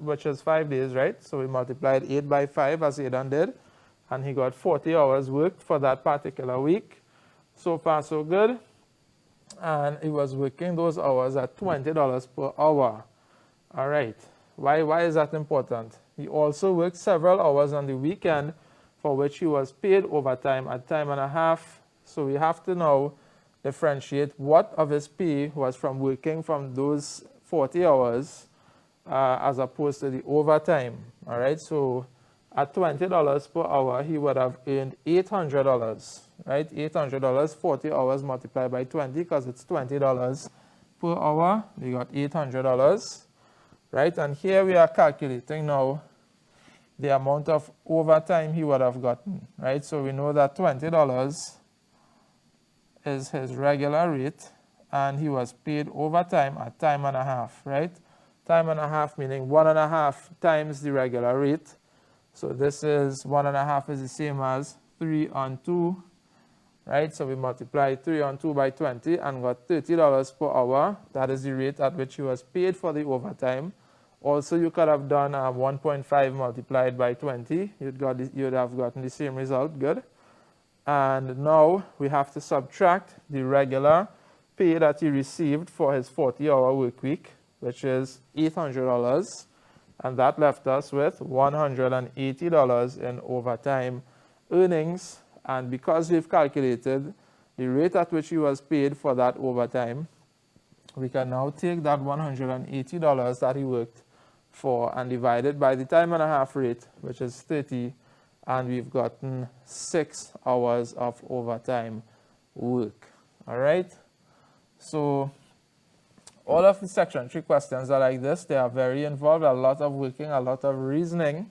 which is 5 days, right? So we multiplied 8 by 5 as Aidan did, and he got 40 hours worked for that particular week. So far, so good. And he was working those hours at $20 per hour. All right. Why is that important? He also worked several hours on the weekend for which he was paid overtime at time and a half. So we have to now differentiate what of his pay was from working from those 40 hours as opposed to the overtime. All right. So at $20 per hour, he would have earned $800, right? $800, 40 hours multiplied by 20 because it's $20 per hour. We got $800. Right, and here we are calculating now the amount of overtime he would have gotten, right? So we know that $20 is his regular rate, and he was paid overtime at time and a half, right? Time and a half meaning 1.5 times the regular rate. So this is 1.5 is the same as 3 on 2, right? So we multiplied 3 on 2 by 20 and got $30 per hour. That is the rate at which he was paid for the overtime. Also, you could have done 1.5 multiplied by 20. You'd have gotten the same result. Good. And now we have to subtract the regular pay that he received for his 40-hour work week, which is $800, and that left us with $180 in overtime earnings. And because we've calculated the rate at which he was paid for that overtime, we can now take that $180 that he worked for and divide it by the time and a half rate, which is 30, and we've gotten 6 hours of overtime work. All right? So all of the section 3 questions are like this. They are very involved, a lot of working, a lot of reasoning.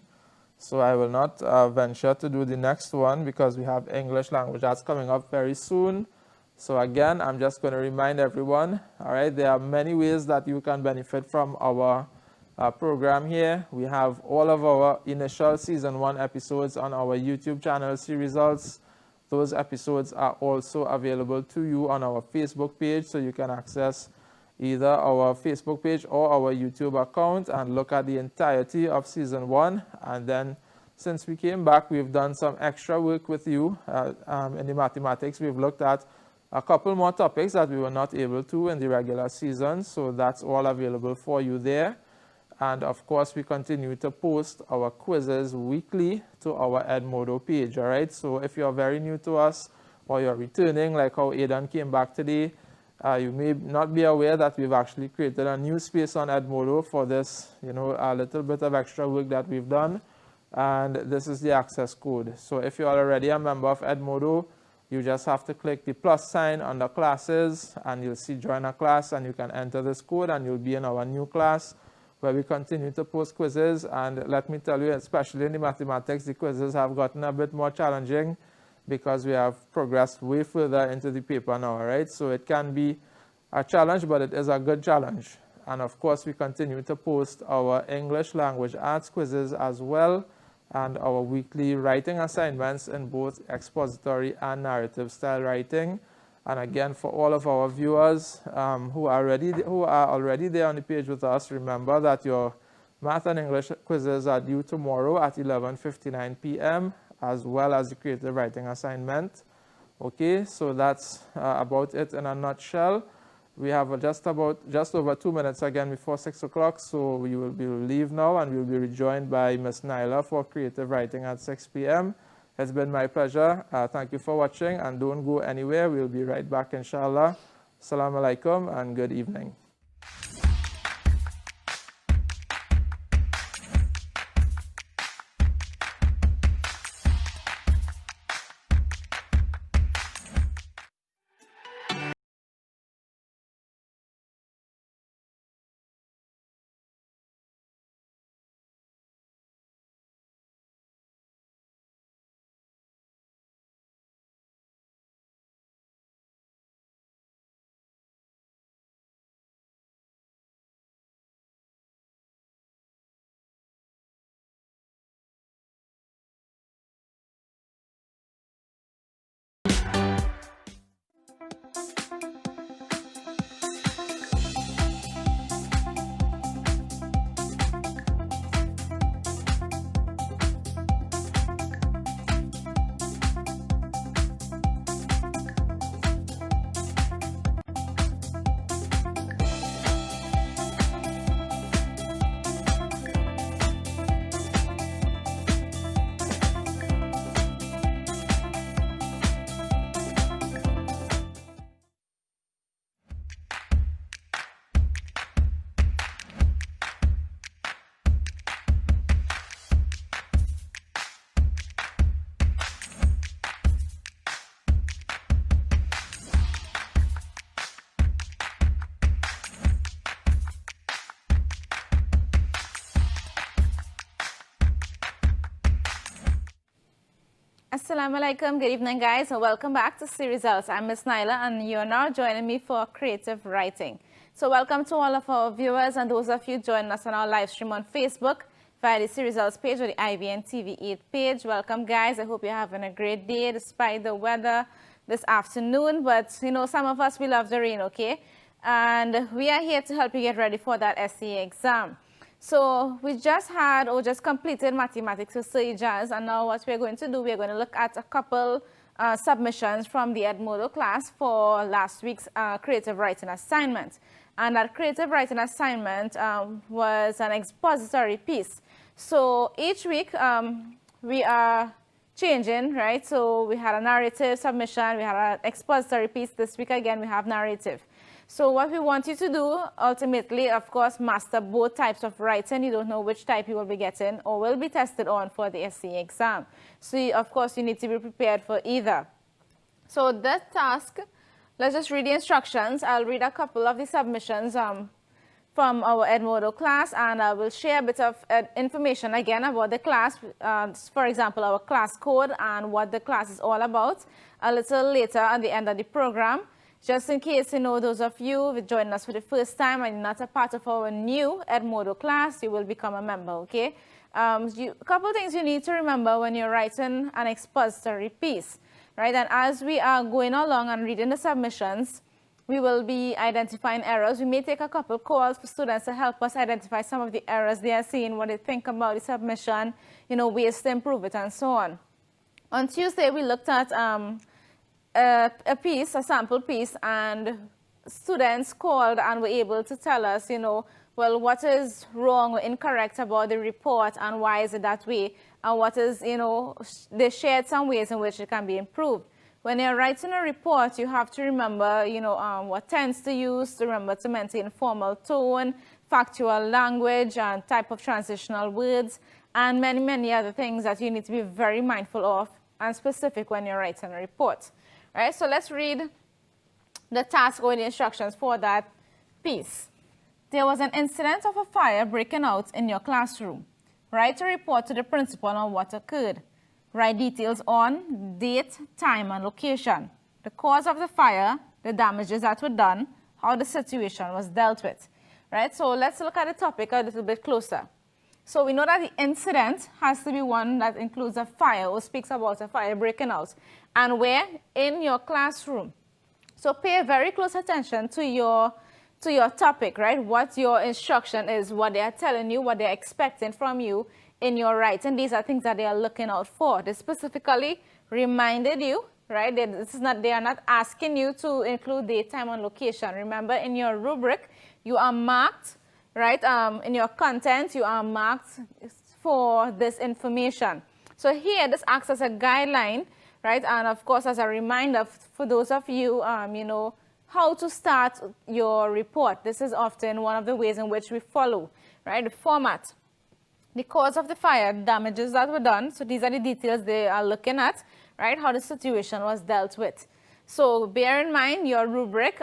So I will not venture to do the next one because we have English language that's coming up very soon. So again, I'm just going to remind everyone, all right, there are many ways that you can benefit from our program here. We have all of our initial season 1 episodes on our YouTube channel, See Results. Those episodes are also available to you on our Facebook page, so you can access either our Facebook page or our YouTube account and look at the entirety of season 1. And then since we came back, we've done some extra work with you in the mathematics. We've looked at a couple more topics that we were not able to in the regular season, so that's all available for you there. And of course, we continue to post our quizzes weekly to our Edmodo page, all right? So if you're very new to us or you're returning, like how Aidan came back today, you may not be aware that we've actually created a new space on Edmodo for this, a little bit of extra work that we've done. And this is the access code. So if you're already a member of Edmodo, you just have to click the plus sign under classes and you'll see join a class, and you can enter this code and you'll be in our new class where we continue to post quizzes. And let me tell you, especially in the mathematics, the quizzes have gotten a bit more challenging because we have progressed way further into the paper now, right? So it can be a challenge, but it is a good challenge. And of course, we continue to post our English language arts quizzes as well, and our weekly writing assignments in both expository and narrative style writing. And again, for all of our viewers who are already there on the page with us, remember that your math and English quizzes are due tomorrow at 11:59 p.m. as well as the creative writing assignment. Okay, so that's about it in a nutshell. We have just over 2 minutes again before 6 o'clock, so we will leave now, and we will be rejoined by Ms. Nyla for creative writing at 6 p.m. It's been my pleasure. Thank you for watching, and don't go anywhere. We'll be right back, inshallah. Assalamu alaikum and good evening. Assalamu alaikum, good evening guys, and welcome back to See Results. I'm Ms. Nyla, and you're now joining me for creative writing. So welcome to all of our viewers and those of you joining us on our live stream on Facebook via the See Results page or the IBN TV 8 page. Welcome guys, I hope you're having a great day despite the weather this afternoon, but some of us, we love the rain, okay? And we are here to help you get ready for that SCA exam. So we just completed mathematics with Sir Ijaz, and now what we're going to do, we're going to look at a couple submissions from the Edmodo class for last week's creative writing assignment. And that creative writing assignment was an expository piece. So each week we are changing, right? So we had a narrative submission, we had an expository piece. This week again we have narrative. So what we want you to do, ultimately, of course, master both types of writing. You don't know which type you will be getting or will be tested on for the SCA exam. So, of course, you need to be prepared for either. So that task, let's just read the instructions. I'll read a couple of the submissions from our Edmodo class, and I will share a bit of information again about the class, for example, our class code and what the class is all about a little later at the end of the program. Just in case, you know, those of you who joined us for the first time and you're not a part of our new Edmodo class, you will become a member, okay? A couple of things you need to remember when you're writing an expository piece, right? And as we are going along and reading the submissions, we will be identifying errors. We may take a couple calls for students to help us identify some of the errors they are seeing, what they think about the submission, you know, ways to improve it, and so on. On Tuesday, we looked at a piece, a sample piece, and students called and were able to tell us, you know, well, what is wrong or incorrect about the report and why is it that way, and what is, you know, they shared some ways in which it can be improved. When you're writing a report, you have to remember, you know, what tense to use, to remember to maintain formal tone, factual language, and type of transitional words, and many, many other things that you need to be very mindful of and specific when you're writing a report. All right, so let's read the task or the instructions for that piece. There was an incident of a fire breaking out in your classroom. Write a report to the principal on what occurred. Write details on date, time, and location, the cause of the fire, the damages that were done, how the situation was dealt with. Right, so let's look at the topic a little bit closer. So we know that the incident has to be one that includes a fire or speaks about a fire breaking out, and where? In your classroom. So pay very close attention to your topic, right? What your instruction is, what they are telling you, what they're expecting from you in your writing. These are things that they are looking out for. They specifically reminded you, right? They are not asking you to include date, time, and location. Remember, in your rubric, you are marked, right? In your content, you are marked for this information. So here, this acts as a guideline, right? And of course, as a reminder for those of you, you know, how to start your report. This is often one of the ways in which we follow, right? The format, the cause of the fire, damages that were done. So these are the details they are looking at, right? How the situation was dealt with. So bear in mind your rubric,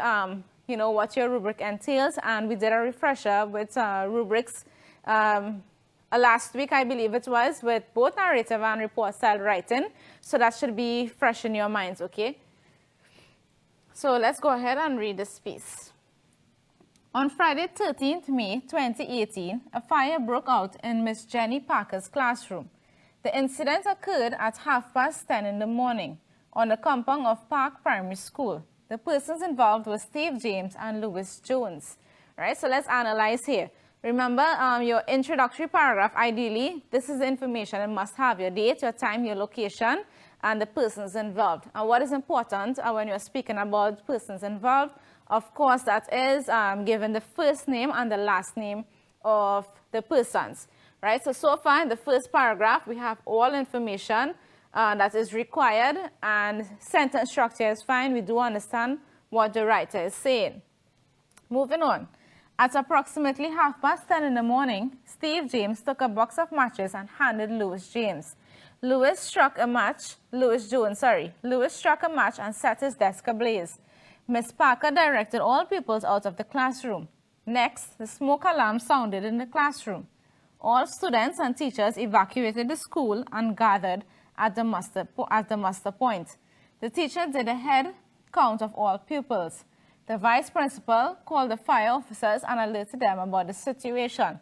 you know, what your rubric entails. And we did a refresher with rubrics last week, I believe it was, with both narrative and report style writing. So that should be fresh in your minds, okay? So let's go ahead and read this piece. On Friday, 13th May 2018, a fire broke out in Miss Jenny Parker's classroom. The incident occurred at 10:30 in the morning on the compound of Park Primary School. The persons involved were Steve James and Louis Jones. All right, so let's analyze here. Remember your introductory paragraph, ideally, this is the information. It must have your date, your time, your location, and the persons involved. And what is important when you're speaking about persons involved, of course, that is given the first name and the last name of the persons, right? So far in the first paragraph, we have all information that is required, and sentence structure is fine. We do understand what the writer is saying. Moving on. At approximately 10:30 in the morning, Steve James took a box of matches and handed Louis James. Louis struck a match and set his desk ablaze. Miss Parker directed all pupils out of the classroom. Next, the smoke alarm sounded in the classroom. All students and teachers evacuated the school and gathered at the muster point. The teacher did a head count of all pupils. The vice principal called the fire officers and alerted them about the situation.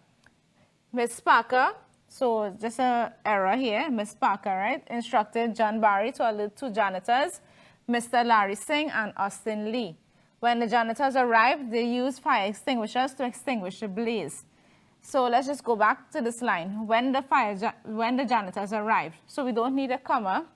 Miss Parker, so just an error here, Miss Parker, right, instructed John Barry to alert two janitors, Mr. Larry Singh and Austin Lee. When the janitors arrived, they used fire extinguishers to extinguish the blaze. So let's just go back to this line, when the janitors arrived. So we don't need a comma.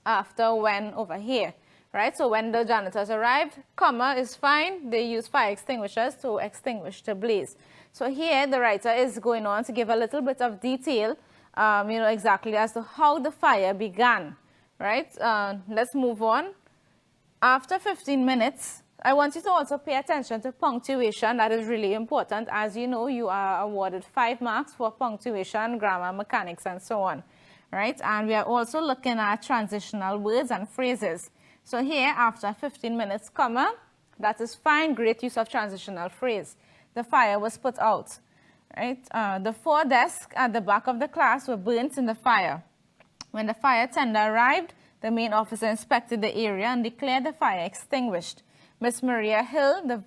after when over here, right? So when the janitors arrived, comma is fine. They use fire extinguishers to extinguish the blaze. So here the writer is going on to give a little bit of detail, exactly as to how the fire began, right? Let's move on. After 15 minutes, I want you to also pay attention to punctuation. That is really important. As you know, you are awarded 5 marks for punctuation, grammar, mechanics, and so on, right? And we are also looking at transitional words and phrases. So here, after 15 minutes, comma, that is fine, great use of transitional phrase. The fire was put out, right? The 4 desks at the back of the class were burnt in the fire. When the fire tender arrived, the main officer inspected the area and declared the fire extinguished. Miss Maria Hill,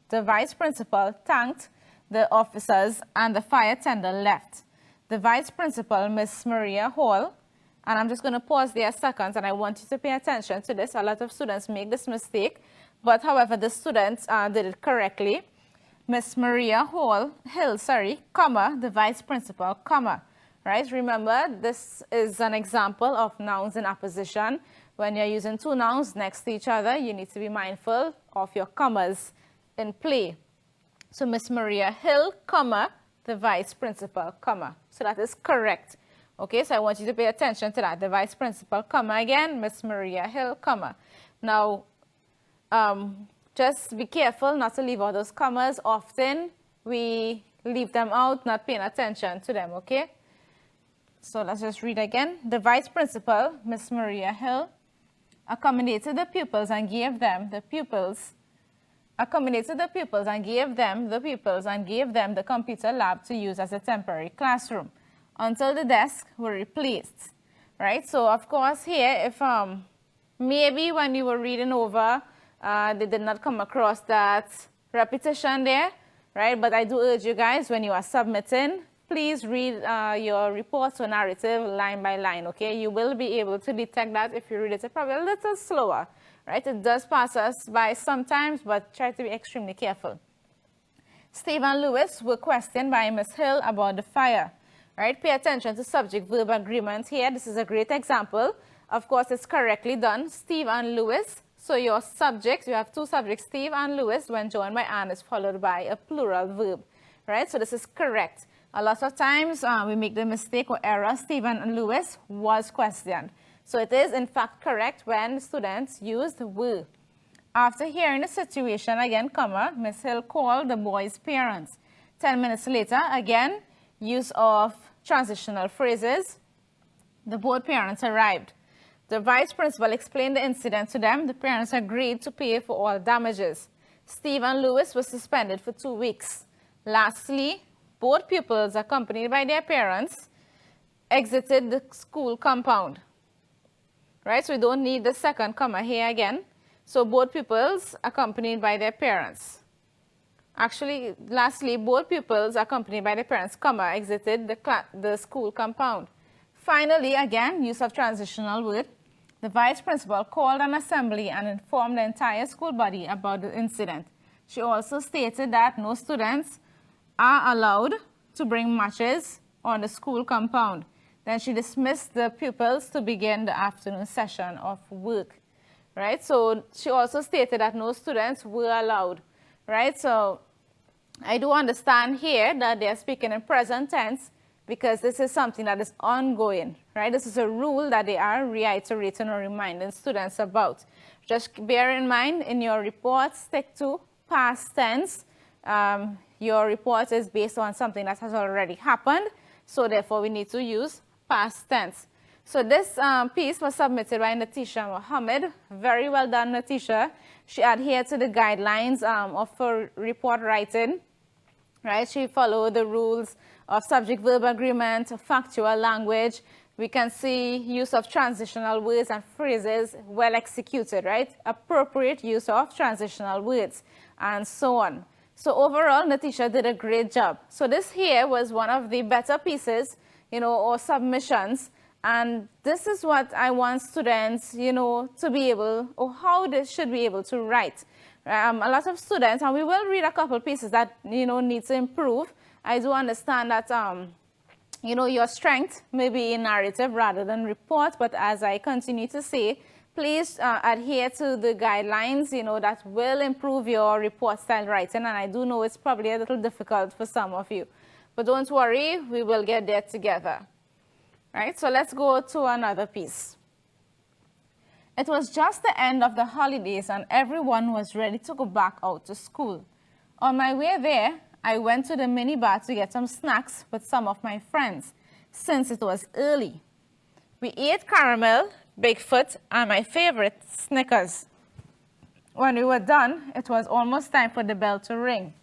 the vice principal, thanked the officers and the fire tender left. The vice principal, Miss Maria Hall, and I'm just going to pause there a second and I want you to pay attention to this. A lot of students make this mistake, but however, the students did it correctly. Miss Maria Hill, comma, the vice principal, comma. Right? Remember, this is an example of nouns in apposition. When you're using 2 nouns next to each other, you need to be mindful of your commas in play. So Miss Maria Hill, comma, the vice principal, comma. So that is correct. Okay, so I want you to pay attention to that. The vice principal, comma again, Miss Maria Hill, comma. Now, just be careful not to leave out those commas. Often, we leave them out, not paying attention to them, okay? So let's just read again. The vice principal, Miss Maria Hill, accommodated the pupils and gave them the computer lab to use as a temporary classroom until the desks were replaced, right? So of course here, if maybe when you were reading over, they did not come across that repetition there, right? But I do urge you guys, when you are submitting, please read your reports or narrative line by line, okay? You will be able to detect that if you read it probably a little slower, right? It does pass us by sometimes, but try to be extremely careful. Steve and Lewis were questioned by Ms. Hill about the fire, right? Pay attention to subject-verb agreement here. This is a great example. Of course, it's correctly done. Steve and Lewis. So your subjects, you have 2 subjects, Steve and Lewis, when joined by and is followed by a plural verb, right? So this is correct. A lot of times we make the mistake or error, Stephen and Lewis was questioned. So it is in fact correct when students use the were. After hearing the situation again, comma, Ms. Hill called the boys' parents. 10 minutes later, again, use of transitional phrases. The both parents arrived. The vice principal explained the incident to them. The parents agreed to pay for all damages. Steve and Lewis were suspended for 2 weeks. Lastly, both pupils, accompanied by their parents, exited the school compound. Right? So we don't need the second comma here again. So both pupils, accompanied by their parents. Actually, lastly, both pupils, accompanied by their parents, comma, exited the school compound. Finally, again, use of transitional word. The vice principal called an assembly and informed the entire school body about the incident. She also stated that no students are allowed to bring matches on the school compound. Then she dismissed the pupils to begin the afternoon session of work, right? So she also stated that no students were allowed, right? So I do understand here that they are speaking in present tense because this is something that is ongoing, right? This is a rule that they are reiterating or reminding students about. Just bear in mind in your report, stick to past tense. Your report is based on something that has already happened, so therefore we need to use past tense. So this piece was submitted by Natisha Mohammed. Very well done, Natisha. She adhered to the guidelines of her report writing, right? She followed the rules of subject-verb agreement, factual language. We can see use of transitional words and phrases well executed, right? Appropriate use of transitional words, and so on. So overall, Natisha did a great job. So this here was one of the better pieces, or submissions. And this is what I want students, to be able, or how they should be able to write. A lot of students, and we will read a couple pieces that, need to improve. I do understand that you know, your strength may be in narrative rather than report, but as I continue to say, please adhere to the guidelines, you know, that will improve your report style writing. And I do know it's probably a little difficult for some of you, but don't worry, we will get there together. Right, so let's go to another piece. It was just the end of the holidays and everyone was ready to go back out to school. On my way there, I went to the minibar to get some snacks with some of my friends, since it was early. We ate caramel, Bigfoot, and my favorite, Snickers. When we were done, it was almost time for the bell to ring.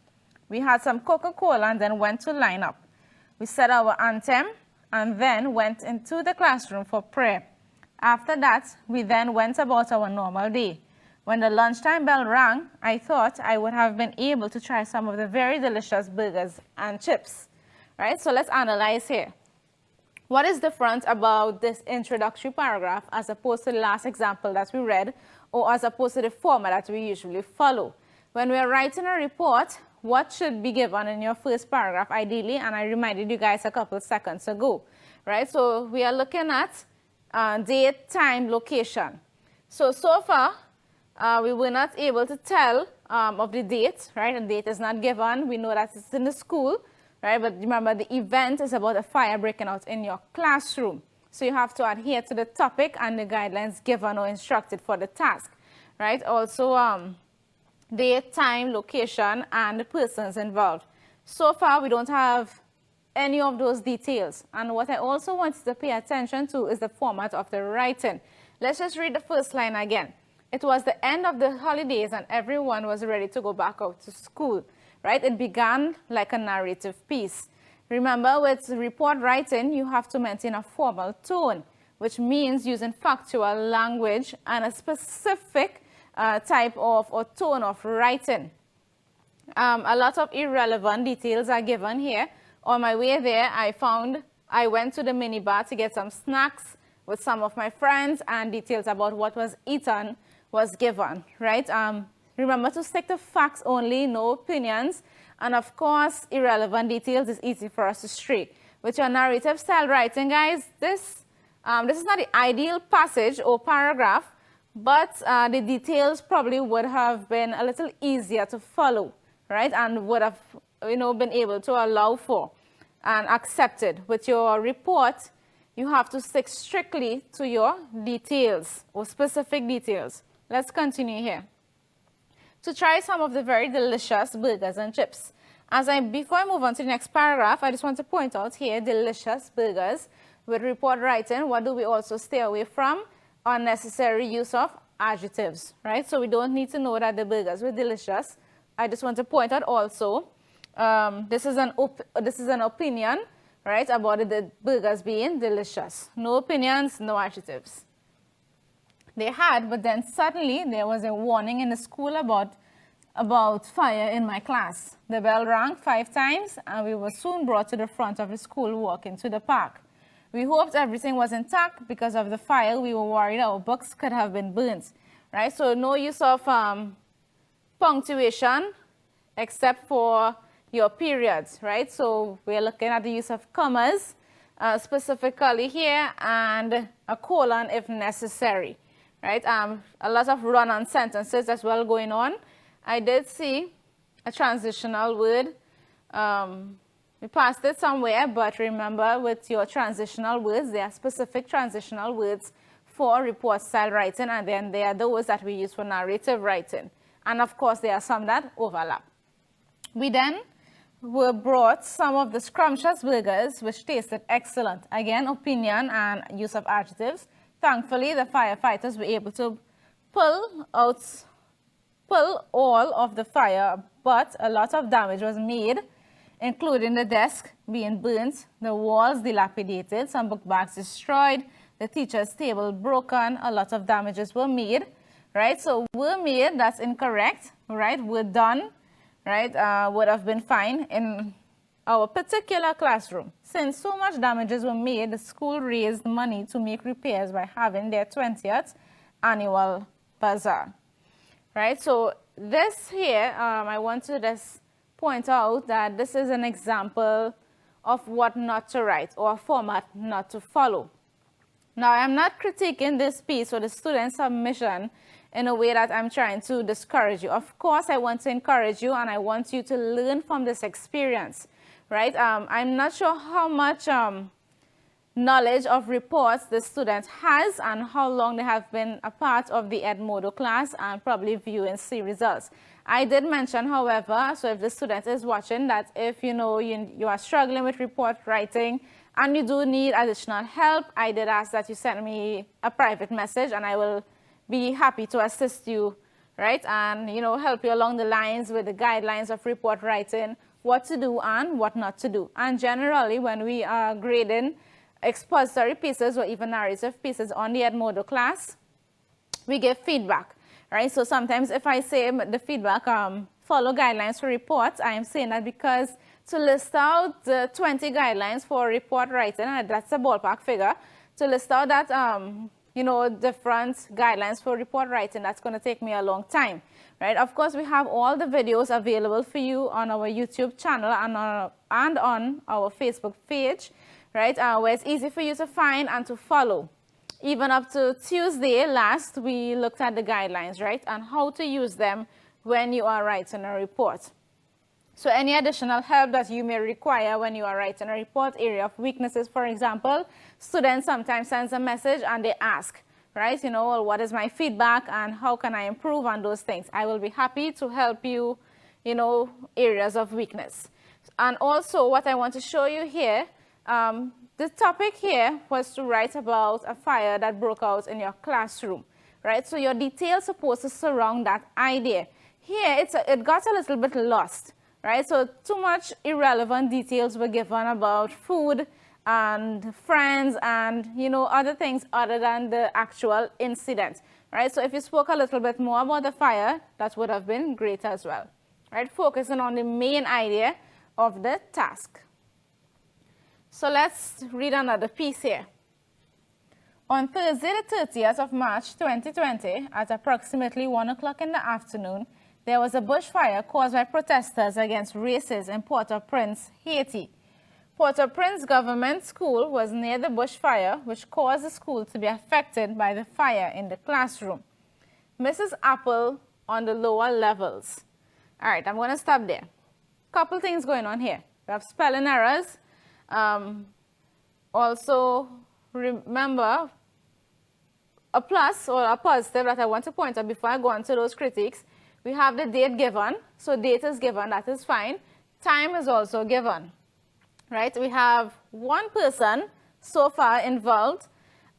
We had some Coca-Cola and then went to line up. We said our anthem and then went into the classroom for prayer. After that, we then went about our normal day. When the lunchtime bell rang, I thought I would have been able to try some of the very delicious burgers and chips. Right, so let's analyze here. What is different about this introductory paragraph as opposed to the last example that we read, or as opposed to the format that we usually follow? When we're writing a report, what should be given in your first paragraph ideally, and I reminded you guys a couple seconds ago, right? So we are looking at date, time, location. So far, we were not able to tell of the date, right? The date is not given. We know that it's in the school, right? But remember, the event is about a fire breaking out in your classroom. So you have to adhere to the topic and the guidelines given or instructed for the task, right? Also, date, time, location, and the persons involved. So far, we don't have any of those details. And what I also want you to pay attention to is the format of the writing. Let's just read the first line again. It was the end of the holidays and everyone was ready to go back out to school, right? It began like a narrative piece. Remember, with report writing, you have to maintain a formal tone, which means using factual language and a specific type of or tone of writing. A lot of irrelevant details are given here. On my way there, I went to the minibar to get some snacks with some of my friends, and details about what was eaten was given, right? Remember to stick to facts only, no opinions. And of course, irrelevant details is easy for us to stray. With your narrative style writing, guys, this is not the ideal passage or paragraph, but the details probably would have been a little easier to follow, right? And would have, you know, been able to allow for and accepted. With your report, you have to stick strictly to your details or specific details. Let's continue here. To try some of the very delicious burgers and chips. Before I move on to the next paragraph, I just want to point out here, delicious burgers. With report writing, what do we also stay away from? Unnecessary use of adjectives, right? So we don't need to know that the burgers were delicious. I just want to point out also, this is an opinion, right, about the burgers being delicious. No opinions, no adjectives. They had, but then suddenly there was a warning in the school about fire in my class. The bell rang 5 times, and we were soon brought to the front of the school walking to the park. We hoped everything was intact. Because of the fire, we were worried our books could have been burnt, right? So no use of punctuation except for your periods, right? So we're looking at the use of commas specifically here, and a colon if necessary, right? A lot of run-on sentences as well going on. I did see a transitional word. We passed it somewhere, but remember, with your transitional words, there are specific transitional words for report style writing, and then there are those that we use for narrative writing. And of course, there are some that overlap. We then were brought some of the scrumptious burgers, which tasted excellent. Again, opinion and use of adjectives. Thankfully, the firefighters were able to pull all of the fire, but a lot of damage was made, including the desk being burnt, the walls dilapidated, some book bags destroyed, the teacher's table broken, a lot of damages were made, right? So were made, that's incorrect, right? Were done, right, would have been fine in our particular classroom. Since so much damages were made, the school raised money to make repairs by having their 20th annual bazaar, right? So this here, I want to just point out that this is an example of what not to write or a format not to follow. Now, I'm not critiquing this piece or the student submission in a way that I'm trying to discourage you. Of course, I want to encourage you and I want you to learn from this experience, right? I'm not sure how much knowledge of reports the student has and how long they have been a part of the Edmodo class and probably viewing C results. I did mention, however, so if the student is watching, that if you know you are struggling with report writing and you do need additional help, I did ask that you send me a private message and I will be happy to assist you, right? And, you know, help you along the lines with the guidelines of report writing, what to do and what not to do. And generally, when we are grading expository pieces or even narrative pieces on the Edmodo class, we give feedback, right? So sometimes if I say the feedback, follow guidelines for reports, I am saying that because to list out the 20 guidelines for report writing, and that's a ballpark figure, to list out that, you know, different guidelines for report writing, that's going to take me a long time, right? Of course, we have all the videos available for you on our YouTube channel and on our Facebook page, right, where it's easy for you to find and to follow. Even up to Tuesday last, we looked at the guidelines, right, and how to use them when you are writing a report. So any additional help that you may require when you are writing a report, area of weaknesses, for example, students sometimes send a message and they ask, right, you know, well, what is my feedback and how can I improve on those things? I will be happy to help you, you know, areas of weakness. And also what I want to show you here, the topic here was to write about a fire that broke out in your classroom, right? So your details supposed to surround that idea. Here, it got a little bit lost, right? So too much irrelevant details were given about food and friends and, you know, other things other than the actual incident, right? So if you spoke a little bit more about the fire, that would have been great as well, right? Focusing on the main idea of the task. So let's read another piece here. On Thursday, the 30th of March, 2020, at approximately 1 o'clock in the afternoon, there was a bushfire caused by protesters against races in Port-au-Prince, Haiti. Port-au-Prince Government School was near the bushfire, which caused the school to be affected by the fire in the classroom. Mrs. Apple on the lower levels. All right, I'm going to stop there. Couple things going on here. We have spelling errors. Also, remember, a plus or a positive that I want to point out before I go on to those critiques. We have the date given, so date is given, that is fine. Time is also given, right? We have one person so far involved,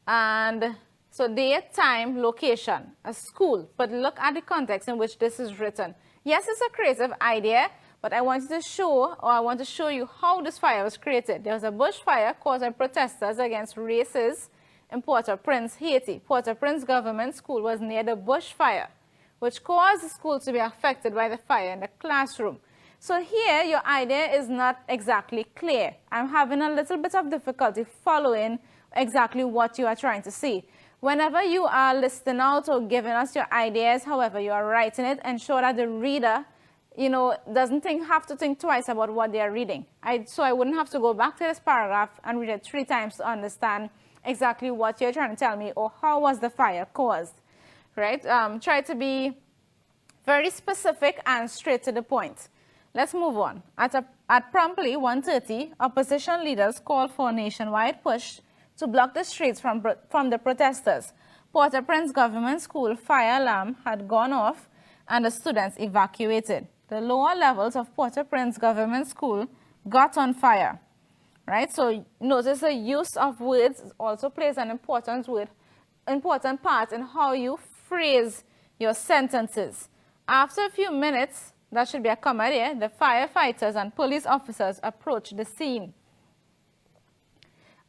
and so date, time, location, a school. But look at the context in which this is written. Yes, it's a creative idea, but I want to show you how this fire was created. There was a bushfire caused by protesters against races in Port-au-Prince, Haiti. Port-au-Prince Government School was near the bushfire, which caused the school to be affected by the fire in the classroom. So here, your idea is not exactly clear. I'm having a little bit of difficulty following exactly what you are trying to see. Whenever you are listing out or giving us your ideas, however you are writing it, ensure that the reader, you know, doesn't have to think twice about what they are reading. So I wouldn't have to go back to this paragraph and read it 3 times to understand exactly what you're trying to tell me or how was the fire caused, right? Try to be very specific and straight to the point. Let's move on. At promptly 1:30, opposition leaders called for a nationwide push to block the streets from the protesters. Port-au-Prince Government School fire alarm had gone off and the students evacuated. The lower levels of Port-au-Prince Government School got on fire, right? So notice the use of words also plays an important part in how you phrase your sentences. After a few minutes, that should be a comma there, the firefighters and police officers approached the scene.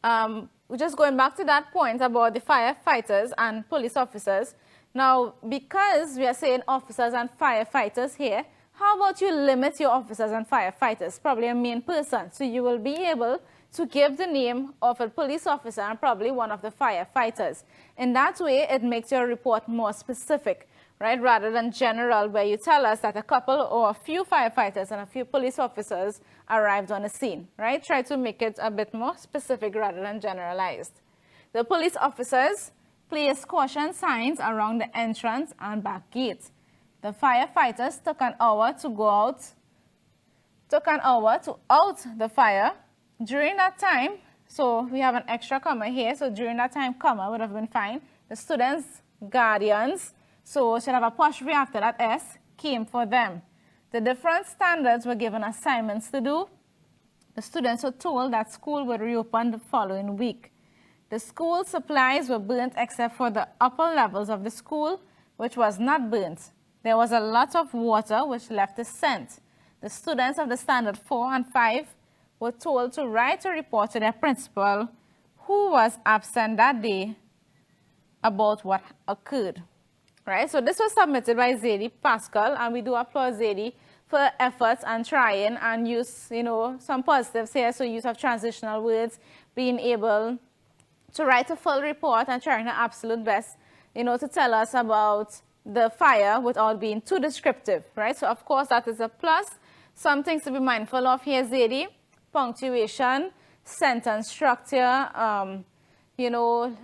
We're just going back to that point about the firefighters and police officers. Now, because we are saying officers and firefighters here, how about you limit your officers and firefighters? Probably a main person. So you will be able to give the name of a police officer and probably one of the firefighters. In that way, it makes your report more specific, right, rather than general, where you tell us that a couple or a few firefighters and a few police officers arrived on the scene, right? Try to make it a bit more specific rather than generalized. The police officers placed caution signs around the entrance and back gate. The firefighters took an hour to out the fire. During that time, so we have an extra comma here, so during that time, comma would have been fine. The students' guardians, so should have apostrophe after that S, came for them. The different standards were given assignments to do. The students were told that school would reopen the following week. The school supplies were burnt except for the upper levels of the school, which was not burnt. There was a lot of water which left a scent. The students of the standard 4 and 5 were told to write a report to their principal, who was absent that day, about what occurred. Right? So this was submitted by Zadie Pascal, and we do applaud Zadie for efforts and trying and use, you know, some positives here. So use of transitional words, being able to write a full report and trying her absolute best, you know, to tell us about the fire without being too descriptive, right? So of course that is a plus. Some things to be mindful of here, Zadie: punctuation, sentence structure, you know,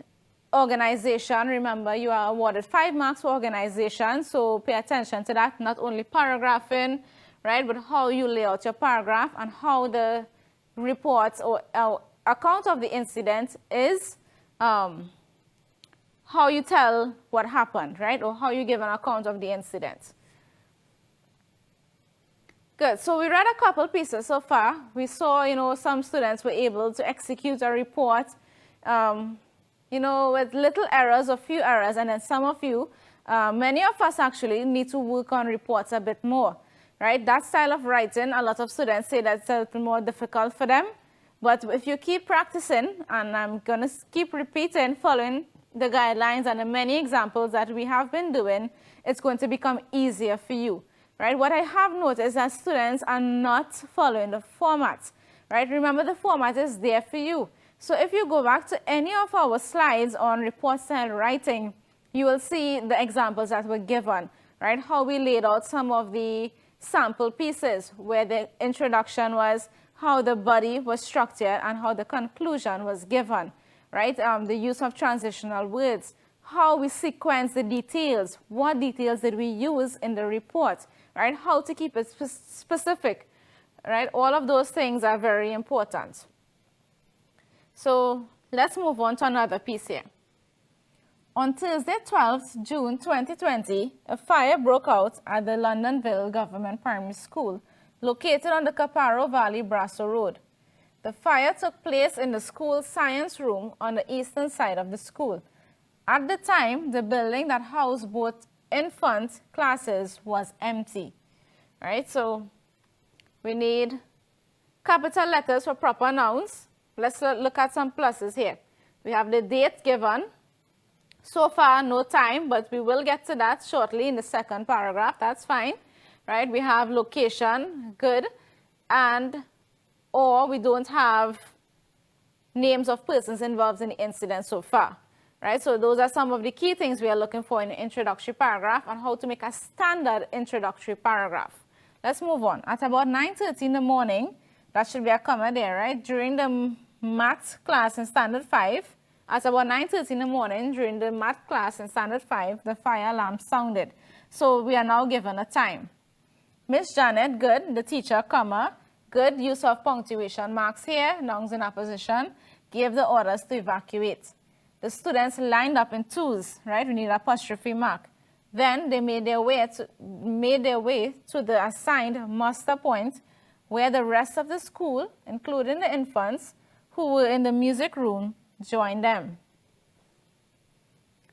organization. Remember, you are awarded 5 marks for organization, so pay attention to that. Not only paragraphing, right, but how you lay out your paragraph and how the report or account of the incident is, how you tell what happened, right, or how you give an account of the incident. Good. So we read a couple pieces so far. We saw, you know, some students were able to execute a report, you know, with little errors or few errors, and then some of you, many of us actually need to work on reports a bit more, right? That style of writing, a lot of students say that's a little more difficult for them. But if you keep practicing, and I'm going to keep repeating, following the guidelines and the many examples that we have been doing, it's going to become easier for you, right? What I have noticed is that students are not following the format, right? Remember, the format is there for you. So if you go back to any of our slides on report style writing, you will see the examples that were given, right? How we laid out some of the sample pieces where the introduction was, how the body was structured, and how the conclusion was given, right? The use of transitional words, how we sequence the details, what details did we use in the report, right? How to keep it specific, right? All of those things are very important. So let's move on to another piece here. On Thursday, 12th June 2020, a fire broke out at the Londonville Government Primary School, located on the Caparo Valley Brasso Road. The fire took place in the school's science room on the eastern side of the school. At the time, the building that housed both infant classes was empty, right? So we need capital letters for proper nouns. Let's look at some pluses here. We have the date given. So far, no time, but we will get to that shortly in the second paragraph. That's fine, right? We have location, good, and or we don't have names of persons involved in the incident so far, right? So those are some of the key things we are looking for in the introductory paragraph and how to make a standard introductory paragraph. Let's move on. At about 9:30 in the morning, that should be a comma there, right? During the math class in Standard 5, at about 9:30 in the morning, during the math class in Standard 5, the fire alarm sounded. So we are now given a time. Miss Janet, good, the teacher, comma, good, use of punctuation marks here, nouns in apposition, gave the orders to evacuate. The students lined up in twos, right? We need an apostrophe mark. Then they made their way to the assigned muster point, where the rest of the school, including the infants who were in the music room, joined them.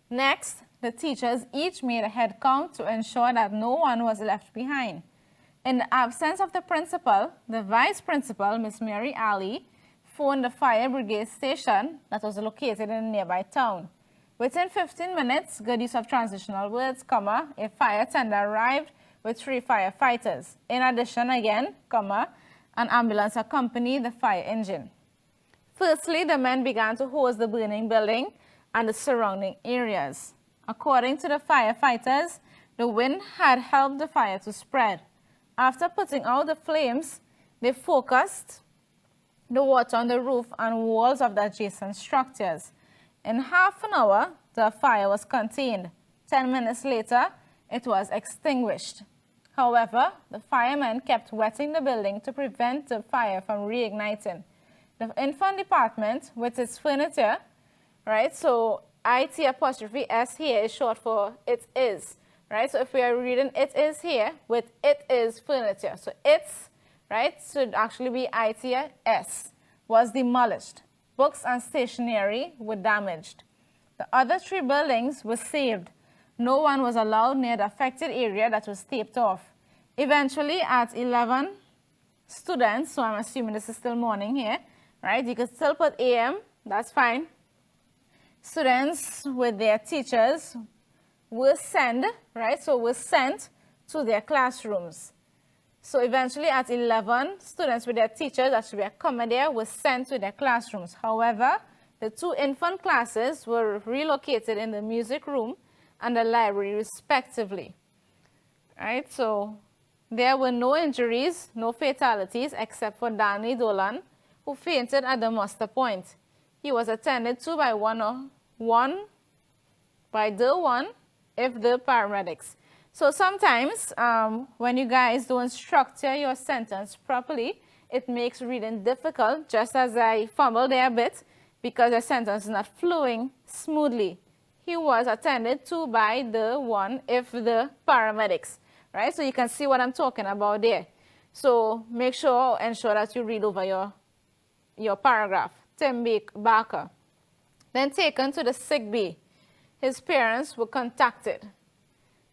Next, the teachers each made a head count to ensure that no one was left behind. In the absence of the principal, the vice principal, Miss Mary Alley, phoned the fire brigade station that was located in a nearby town. Within 15 minutes, good use of transitional words, comma, a fire tender arrived with 3 firefighters. In addition, again, comma, an ambulance accompanied the fire engine. Firstly, the men began to hose the burning building and the surrounding areas. According to the firefighters, the wind had helped the fire to spread. After putting out the flames, they focused the water on the roof and walls of the adjacent structures. In half an hour, the fire was contained. 10 minutes later, it was extinguished. However, the firemen kept wetting the building to prevent the fire from reigniting. The infant department, with its furniture, right, so IT apostrophe S here is short for it is, right? So if we are reading it is here with it is furniture. So it's, right, should actually be ITS, was demolished. Books and stationery were damaged. The other 3 buildings were saved. No one was allowed near the affected area that was taped off. Eventually, at 11 students, so I'm assuming this is still morning here, right? You could still put AM, that's fine. Students with their teachers were sent, right? So were sent to their classrooms. So eventually at 11, students with their teachers that should be accommodated were sent to their classrooms. However, the 2 infant classes were relocated in the music room and the library respectively. Right? So there were no injuries, no fatalities except for Danny Dolan, who fainted at the muster point. He was attended to by the paramedics. So sometimes when you guys don't structure your sentence properly, it makes reading difficult, just as I fumbled there a bit, because the sentence is not flowing smoothly. He was attended to by the paramedics, right? So you can see what I'm talking about there. So ensure that you read over your paragraph. Tim Barker. Then taken to the sick bay. His parents were contacted.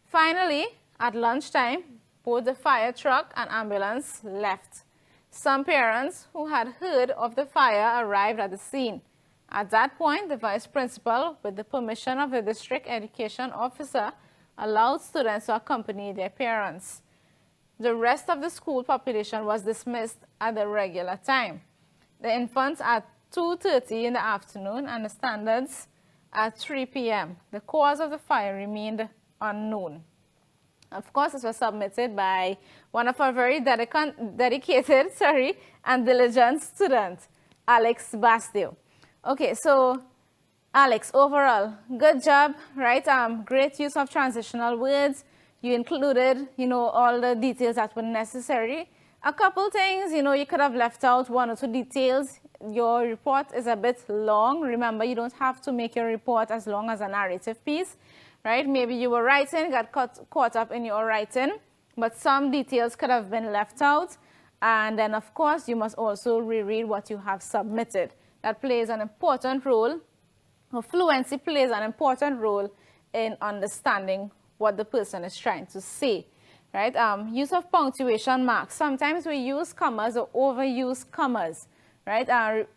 Finally, at lunchtime, both the fire truck and ambulance left. Some parents who had heard of the fire arrived at the scene. At that point, the vice principal, with the permission of the district education officer, allowed students to accompany their parents. The rest of the school population was dismissed at the regular time. The infants at 2:30 in the afternoon and the standards at 3 p.m. The cause of the fire remained unknown. Of course, this was submitted by one of our very dedicated and diligent students, Alex Bastille. Okay, so Alex, overall, good job, right? Great use of transitional words. You included, all the details that were necessary. A couple things, you could have left out 1 or 2 details. Your report is a bit long. Remember, you don't have to make your report as long as a narrative piece, right? Maybe you were writing, got caught up in your writing, but some details could have been left out. And then, of course, you must also reread what you have submitted. That plays an important role, or fluency plays an important role in understanding what the person is trying to say, right? Use of punctuation marks. Sometimes we use commas or overuse commas, right?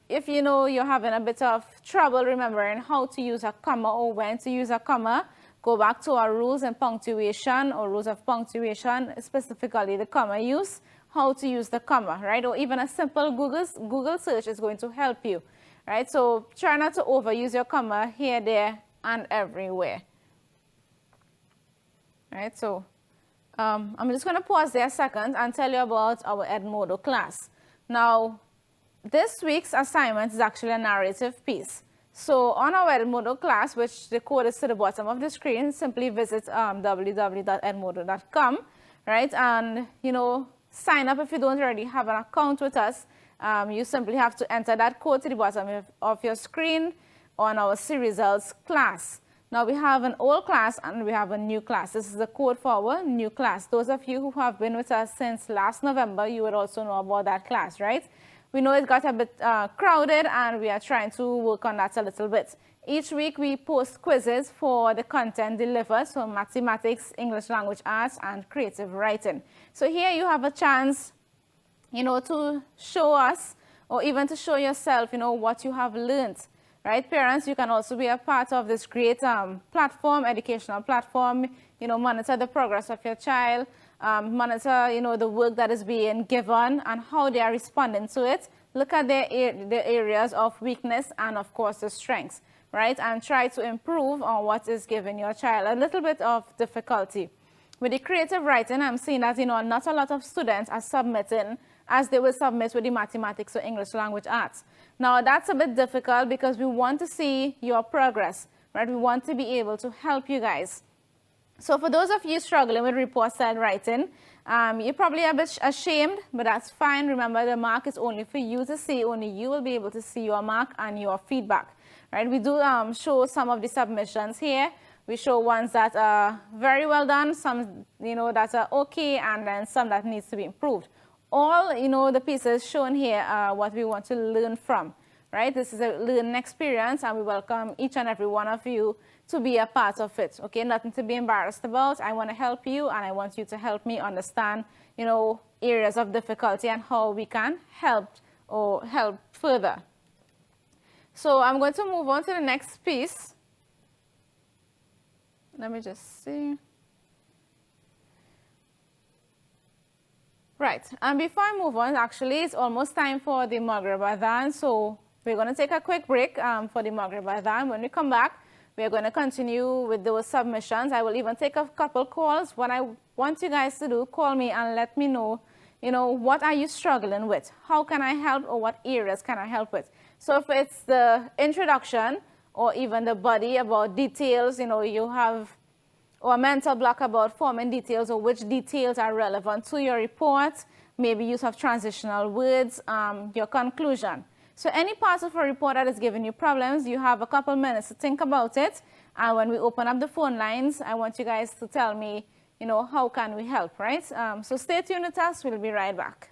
If you're having a bit of trouble remembering how to use a comma or when to use a comma, go back to our rules and punctuation or rules of punctuation, specifically the comma use, how to use the comma, right? Or even a simple Google search is going to help you, right? So try not to overuse your comma here, there, and everywhere, right? So I'm just going to pause there a second and tell you about our Edmodo class. Now, this week's assignment is actually a narrative piece. So on our Edmodo class, which the code is to the bottom of the screen, simply visit www.edmodo.com, right? And, sign up if you don't already have an account with us. You simply have to enter that code to the bottom of your screen on our C results class. Now we have an old class and we have a new class. This is the code for our new class. Those of you who have been with us since last November, you would also know about that class, right? We know it got a bit crowded and we are trying to work on that a little bit. Each week we post quizzes for the content delivered, so mathematics, English language arts, and creative writing. So here you have a chance, to show us or even to show yourself, what you have learned, right? Parents, you can also be a part of this great platform, educational platform, monitor the progress of your child, monitor, the work that is being given and how they are responding to it. look at their areas of weakness and, of course, the strengths, right? And try to improve on what is giving your child a little bit of difficulty. With the creative writing, I'm seeing that, not a lot of students are submitting as they will submit with the mathematics or English language arts. Now, that's a bit difficult because we want to see your progress, right? We want to be able to help you guys. So for those of you struggling with report-style writing, you're probably a bit ashamed, but that's fine. Remember, the mark is only for you to see. Only you will be able to see your mark and your feedback, right? We do show some of the submissions here. We show ones that are very well done, some, that are okay, and then some that needs to be improved. All, the pieces shown here are what we want to learn from, right? This is a learning experience, and we welcome each and every one of you to be a part of it, okay? Nothing to be embarrassed about. I want to help you, and I want you to help me understand, areas of difficulty and how we can help further. So I'm going to move on to the next piece. Let me just see. Right, and before I move on, actually, it's almost time for the Maghrib Adhan, so we're going to take a quick break for the Maghrib Adhan. When we come back, we're going to continue with those submissions. I will even take a couple calls. What I want you guys to do, call me and let me know, what are you struggling with? How can I help, or what areas can I help with? So if it's the introduction or even the body about details, you have or a mental block about forming details or which details are relevant to your report, maybe use of transitional words, your conclusion. So any part of a report that is giving you problems, you have a couple minutes to think about it. And when we open up the phone lines, I want you guys to tell me, how can we help, right? So stay tuned with us. We'll be right back.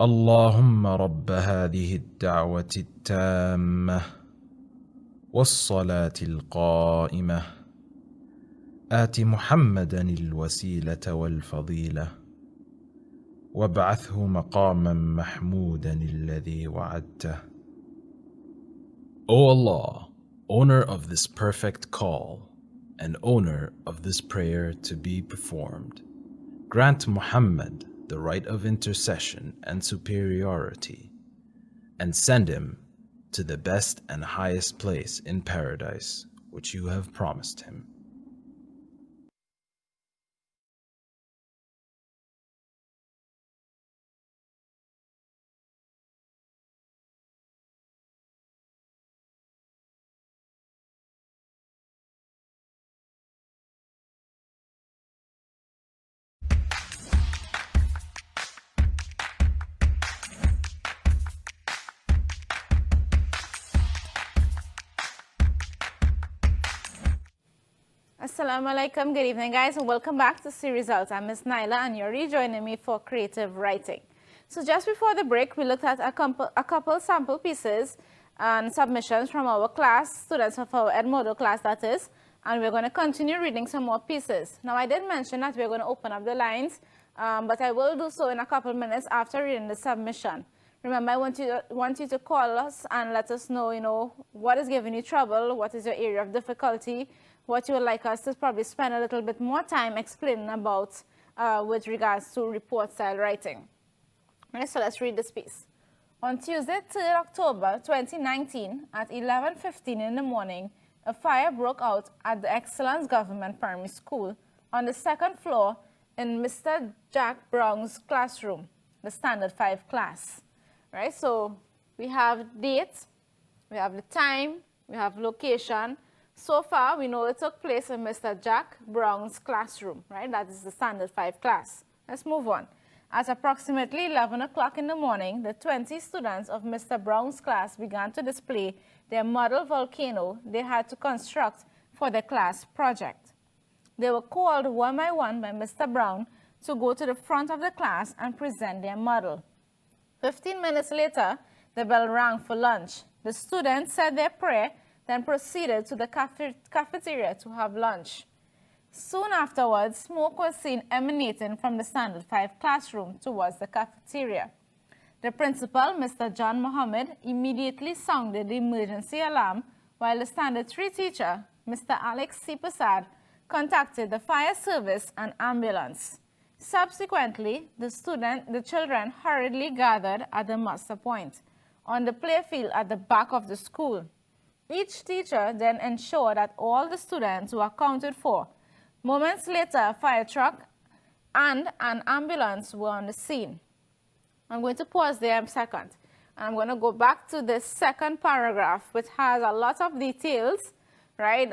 اللهم رب هذه الدعوة التامة والصلاة القائمة آت محمدا الوسيلة والفضيلة وابعثه مقاما محمودا الذي وعدته. O Allah, owner of this perfect call and owner of this prayer to be performed, grant Muhammad the right of intercession and superiority, and send him to the best and highest place in paradise which you have promised him. Assalamu alaikum, good evening guys, and welcome back to See Results. I'm Ms. Naila and you're rejoining me for creative writing. So just before the break, we looked at a couple sample pieces and submissions from our class, students of our Ed Model class that is, and we're going to continue reading some more pieces. Now I did mention that we're going to open up the lines, but I will do so in a couple minutes after reading the submission. Remember, I want you to call us and let us know, what is giving you trouble, what is your area of difficulty, what you would like us to probably spend a little bit more time explaining about with regards to report style writing. All right, so let's read this piece. On Tuesday, 3rd October 2019 at 11:15 in the morning, a fire broke out at the Excellence Government Primary School on the 2nd floor in Mr. Jack Brown's classroom, the Standard 5 class. Right, so we have date, we have the time, we have location. So far, we know it took place in Mr. Jack Brown's classroom, right? That is the Standard 5 class. Let's move on. At approximately 11 o'clock in the morning, the 20 students of Mr. Brown's class began to display their model volcano they had to construct for the class project. They were called one by one by Mr. Brown to go to the front of the class and present their model. 15 minutes later, the bell rang for lunch. The students said their prayer, then proceeded to the cafeteria to have lunch. Soon afterwards, smoke was seen emanating from the Standard 5 classroom towards the cafeteria. The principal, Mr. John Mohammed, immediately sounded the emergency alarm, while the Standard 3 teacher, Mr. Alex C. Prasad, contacted the fire service and ambulance. Subsequently, the children hurriedly gathered at the muster point on the playfield at the back of the school. Each teacher then ensured that all the students were accounted for. Moments later, a fire truck and an ambulance were on the scene. I'm going to pause there a second. And I'm going to go back to this second paragraph, which has a lot of details, right?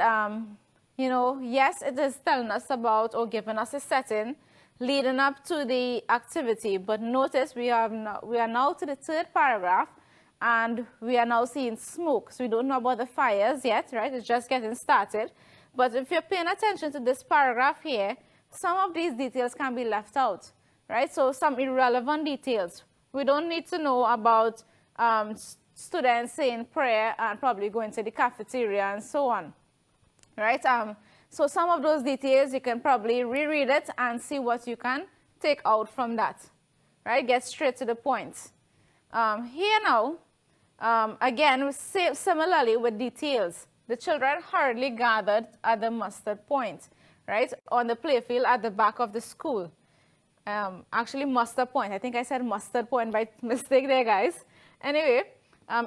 Yes, it is telling us about or giving us a setting leading up to the activity, but notice we are now to the third paragraph, and we are now seeing smoke. So we don't know about the fires yet, right? It's just getting started. But if you're paying attention to this paragraph here, some of these details can be left out, right? So some irrelevant details. We don't need to know about students saying prayer and probably going to the cafeteria and so on, right? So some of those details, you can probably reread it and see what you can take out from that, right? Get straight to the point. Here now, again, similarly with details, the children hurriedly gathered at the mustard point, right, on the playfield at the back of the school. Actually, mustard point. I think I said mustard point by mistake there, guys. Anyway,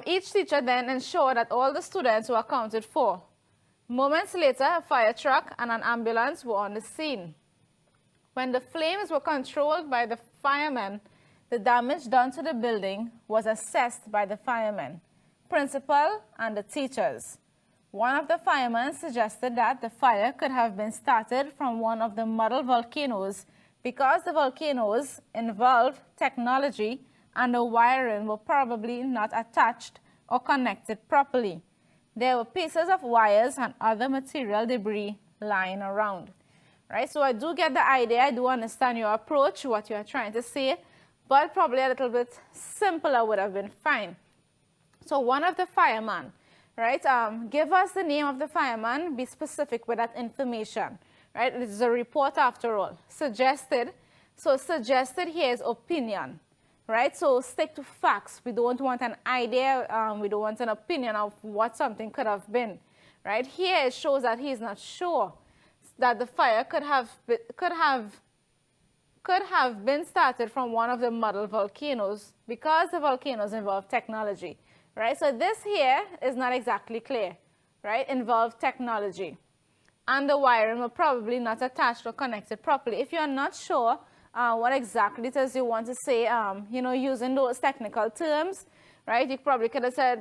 each teacher then ensured that all the students were accounted for. Moments later, a fire truck and an ambulance were on the scene. When the flames were controlled by the firemen, the damage done to the building was assessed by the firemen, principal, and the teachers. One of the firemen suggested that the fire could have been started from one of the model volcanoes because the volcanoes involve technology and the wiring were probably not attached or connected properly. There were pieces of wires and other material debris lying around. Right? So I do get the idea, I do understand your approach, what you are trying to say, but probably a little bit simpler would have been fine. So one of the firemen, right, give us the name of the fireman, be specific with that information, right? It is a report after all. Suggested, so suggested here is opinion, right? So stick to facts. We don't want an idea, we don't want an opinion of what something could have been, right? Here it shows that he's not sure that the fire could have been started from one of the model volcanoes because the volcanoes involve technology, right? So this here is not exactly clear, right? Involved technology. And the wiring were probably not attached or connected properly. If you're not sure what exactly it is you want to say, you know, using those technical terms, right? You probably could have said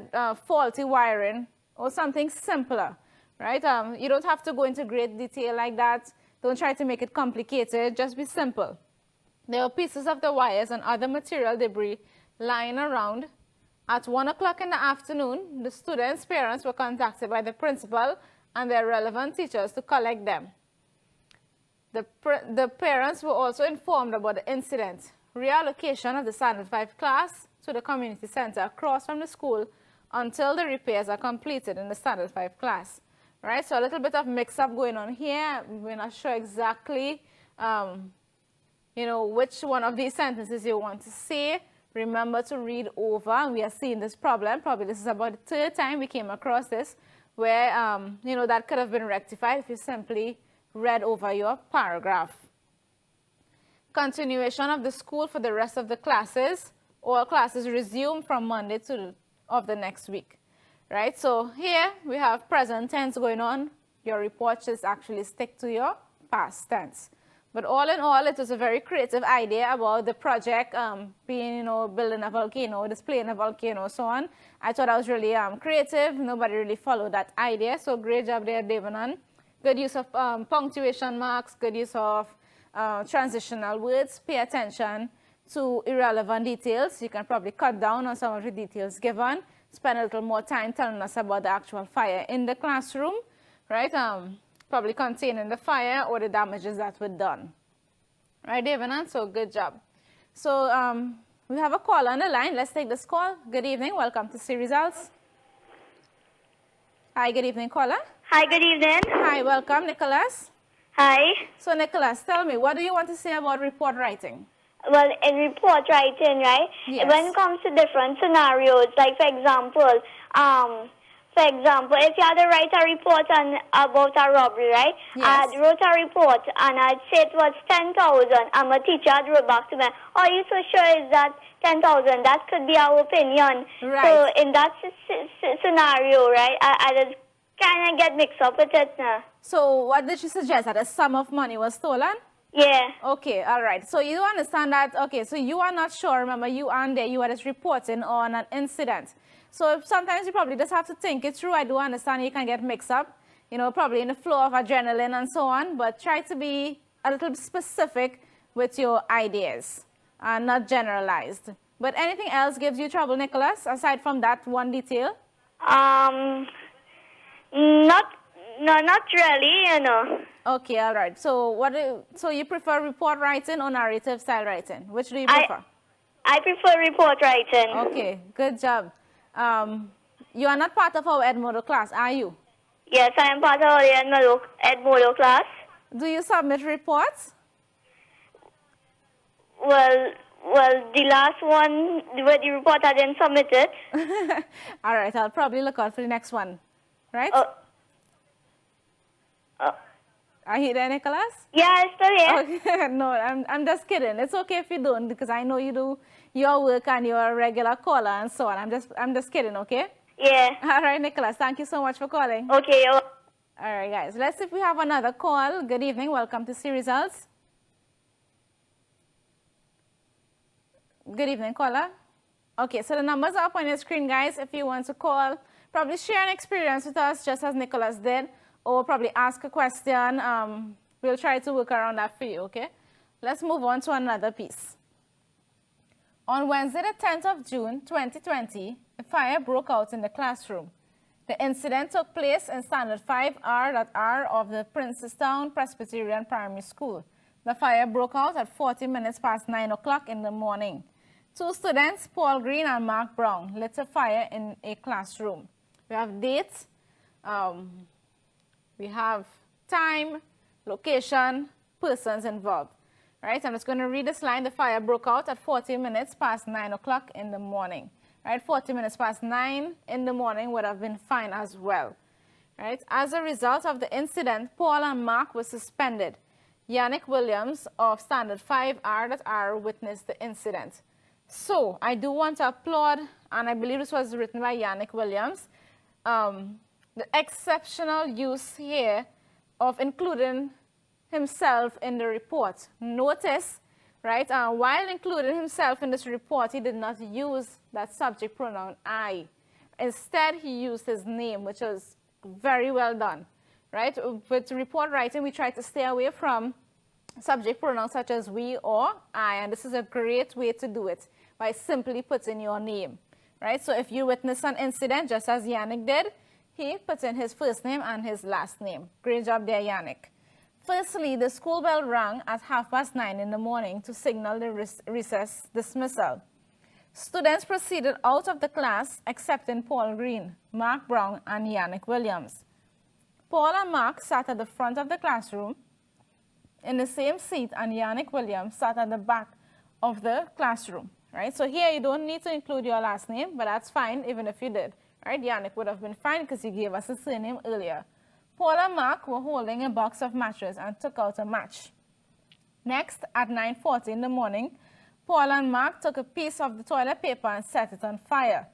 faulty wiring or something simpler, right? You don't have to go into great detail like that. Don't try to make it complicated. Just be simple. There were pieces of the wires and other material debris lying around. At 1 o'clock in the afternoon, the students' parents were contacted by the principal and their relevant teachers to collect them. The parents were also informed about the incident. Reallocation of the Standard 5 class to the community center across from the school until the repairs are completed in the Standard 5 class. Right, so a little bit of mix-up going on here. We're not sure exactly, you know, which one of these sentences you want to say. Remember to read over. We are seeing this problem. Probably this is about the third time we came across this, where, you know, that could have been rectified if you simply read over your paragraph. Continuation of the school for the rest of the classes. All classes resume from Monday of the next week. Right, so here we have present tense going on. Your report should actually stick to your past tense. But all in all, it was a very creative idea about the project being, you know, building a volcano, displaying a volcano, so on. I thought I was really creative. Nobody really followed that idea. So great job there, Devanan. Good use of punctuation marks, good use of transitional words. Pay attention to irrelevant details. You can probably cut down on some of the details given. Spend a little more time telling us about the actual fire in the classroom, right? Probably containing the fire or the damages that were done. Right, Devanan? So good job. So we have a call on the line. Let's take this call. Good evening. Welcome to See Results. Hi, good evening, caller. Hi, good evening. Hi, welcome, Nicholas. Hi. So, Nicholas, tell me, what do you want to say about report writing? Well, in report writing, right? Yes. When it comes to different scenarios, like for example, if you had to write a report about a robbery, right? Yes. I wrote a report and I'd say it was 10,000, and my teacher had wrote back to me, "Oh, are you so sure is that 10,000? That could be our opinion." Right. So in that scenario, right, I just kind of get mixed up with it now. So what did she suggest? That a sum of money was stolen? Yeah. Okay, all right. So you understand that, okay, so you are not sure. Remember, you and there, you are just reporting on an incident. So sometimes you probably just have to think it through. I do understand you can get mixed up, you know, probably in the flow of adrenaline and so on, but try to be a little specific with your ideas and not generalized. But anything else gives you trouble, Nicholas, aside from that one detail? Not really, you know. Okay, all right. So so you prefer report writing or narrative style writing? Which do you prefer? I prefer report writing. Okay, good job. You are not part of our Edmodo class, are you? Yes, I am part of the Edmodo class. Do you submit reports? Well, the last one, where the report, I didn't submit it. All right, I'll probably look out for the next one, right? Are you there, Nicholas? Yeah, I'm still here. Okay, no, I'm just kidding. It's okay if you don't, because I know you do your work and you're a regular caller and so on. I'm just kidding, okay? Yeah. All right, Nicholas, thank you so much for calling. Okay. All right, guys, let's see if we have another call. Good evening, welcome to See Results. Good evening, caller. Okay, so the numbers are up on your screen, guys. If you want to call, probably share an experience with us, just as Nicholas did, or probably ask a question. We'll try to work around that for you, okay? Let's move on to another piece. On Wednesday, the 10th of June, 2020, a fire broke out in the classroom. The incident took place in Standard 5R.R of the Princestown Presbyterian Primary School. The fire broke out at 40 minutes past 9 o'clock in the morning. Two students, Paul Green and Mark Brown, lit a fire in a classroom. We have dates, we have time, location, persons involved. Right, I'm just going to read this line. The fire broke out at 40 minutes past 9 o'clock in the morning. Right, 40 minutes past 9 in the morning would have been fine as well. Right, as a result of the incident, Paul and Mark were suspended. Yannick Williams of Standard 5R.R. witnessed the incident. So, I do want to applaud, and I believe this was written by Yannick Williams, the exceptional use here of including himself in the report. Notice, right, while including himself in this report, he did not use that subject pronoun I. Instead, he used his name, which was very well done, right? With report writing, we try to stay away from subject pronouns such as we or I, and this is a great way to do it by simply putting your name, right? So if you witness an incident, just as Yannick did, he put in his first name and his last name. Great job there, Yannick. Firstly, the school bell rang at 9:30 in the morning to signal the recess dismissal. Students proceeded out of the class excepting Paul Green, Mark Brown, and Yannick Williams. Paul and Mark sat at the front of the classroom in the same seat, and Yannick Williams sat at the back of the classroom. Right? So here you don't need to include your last name, but that's fine even if you did. Right? Yannick would have been fine because you gave us a surname earlier. Paul and Mark were holding a box of matches and took out a match. Next, at 9:40 in the morning, Paul and Mark took a piece of the toilet paper and set it on fire.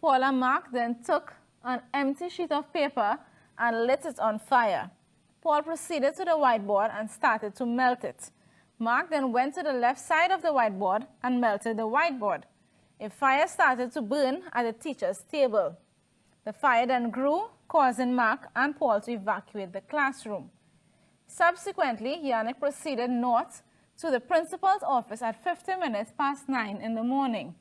Paul and Mark then took an empty sheet of paper and lit it on fire. Paul proceeded to the whiteboard and started to melt it. Mark then went to the left side of the whiteboard and melted the whiteboard. A fire started to burn at the teacher's table. The fire then grew, causing Mark and Paul to evacuate the classroom. Subsequently, Yannick proceeded north to the principal's office at 9:50 in the morning.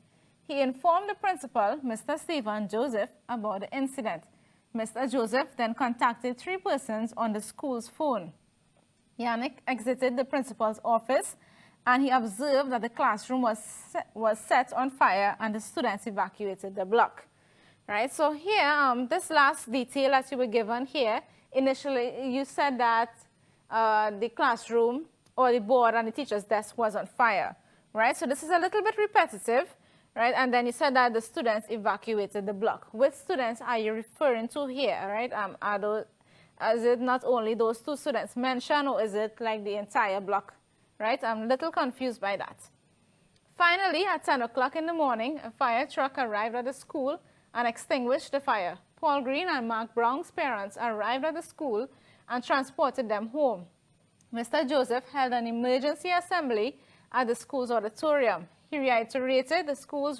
He informed the principal, Mr. Stephen Joseph, about the incident. Mr. Joseph then contacted 3 persons on the school's phone. Yannick exited the principal's office and he observed that the classroom was set on fire and the students evacuated the block. Right, so here, this last detail that you were given here, initially you said that the classroom or the board and the teacher's desk was on fire, right? So this is a little bit repetitive, right? And then you said that the students evacuated the block. Which students are you referring to here, right? Is it not only those 2 students mentioned, or is it like the entire block, right? I'm a little confused by that. Finally, at 10 o'clock in the morning, a fire truck arrived at the school and extinguished the fire. Paul Green and Mark Brown's parents arrived at the school and transported them home. Mr. Joseph held an emergency assembly at the school's auditorium. He reiterated the school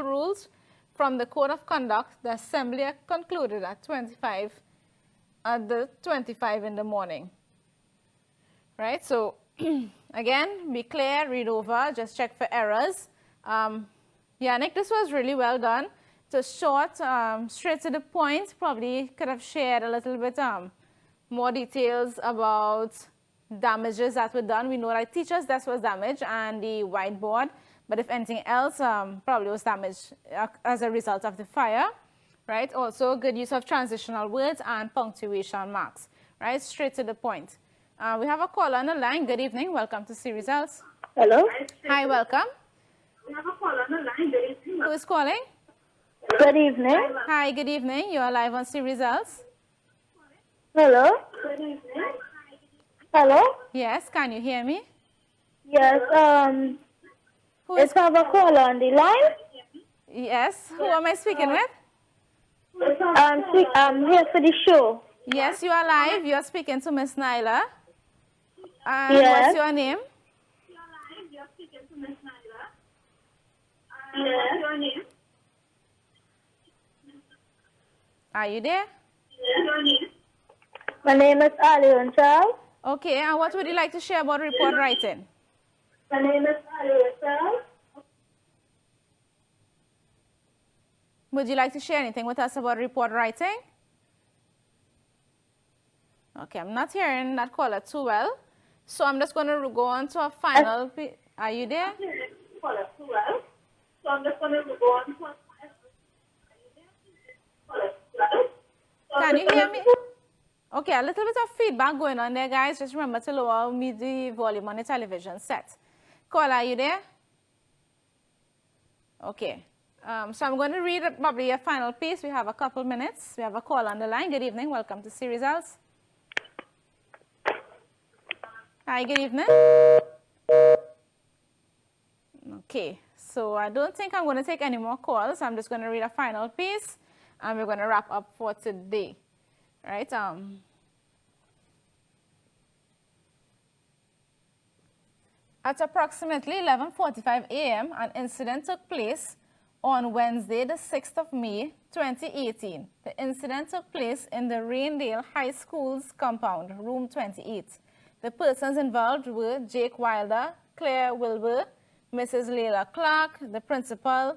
rules from the Code of Conduct. The assembly concluded at 25 in the morning. Right, so again, be clear, read over, just check for errors. Yannick, this was really well done. It's short, straight to the point. Probably could have shared a little bit more details about damages that were done. We know that teacher's desk was damaged and the whiteboard, but if anything else, probably was damaged as a result of the fire. Right? Also, good use of transitional words and punctuation marks. Right? Straight to the point. We have a caller on the line. Good evening. Welcome to See Results. Hello. Hi, welcome. We have a caller on the line. Good evening. Who is calling? Good evening. Hi, good evening. You are live on See Results. Hello. Good evening. Hello. Yes, can you hear me? Yes. Who is? Have a caller on the line. Yes. Who am I speaking with? I'm here for the show. Yes, you are live. You are speaking to Miss Nyla. And Yes. what's your name? What's your name? Are you there? My name is Alien Charles. Okay, and what would you like to share about report writing? My name is Alien Charles. Would you like to share anything with us about report writing? Okay, I'm not hearing that caller too well. So I'm just going to go on to a final. Are you there? Can you hear me? Okay, a little bit of feedback going on there, guys. Just remember to lower the volume on the television set. Caller, are you there? Okay. So I'm going to read probably a final piece. We have a couple minutes. We have a call on the line. Good evening. Welcome to See Results. Hi, good evening. Okay, so I don't think I'm going to take any more calls. I'm just going to read a final piece, and we're going to wrap up for today. Right? At approximately 11:45 a.m., an incident took place on Wednesday, the 6th of May, 2018. The incident took place in the Raindale High School's compound, room 28. The persons involved were Jake Wilder, Claire Wilbur, Mrs. Layla Clark, the principal,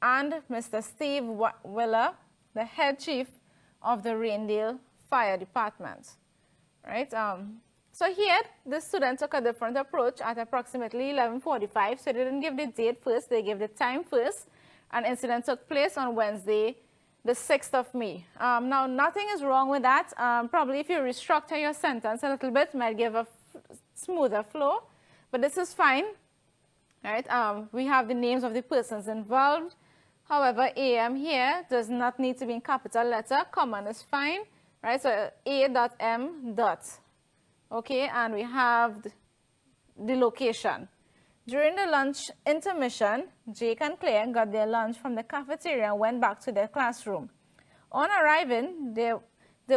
and Mr. Steve Willer, the head chief of the Raindale Fire Department. Right? So here, the student took a different approach at approximately 11:45. So they didn't give the date first, they gave the time first. An incident took place on Wednesday, the 6th of May. Now, nothing is wrong with that. Probably if you restructure your sentence a little bit, might give a smoother flow. But this is fine. Right? We have the names of the persons involved. However, AM here does not need to be in capital letter. Common is fine. Right? So A.M. Okay, and we have the location. During the lunch intermission, Jake and Claire got their lunch from the cafeteria and went back to their classroom. On arriving, they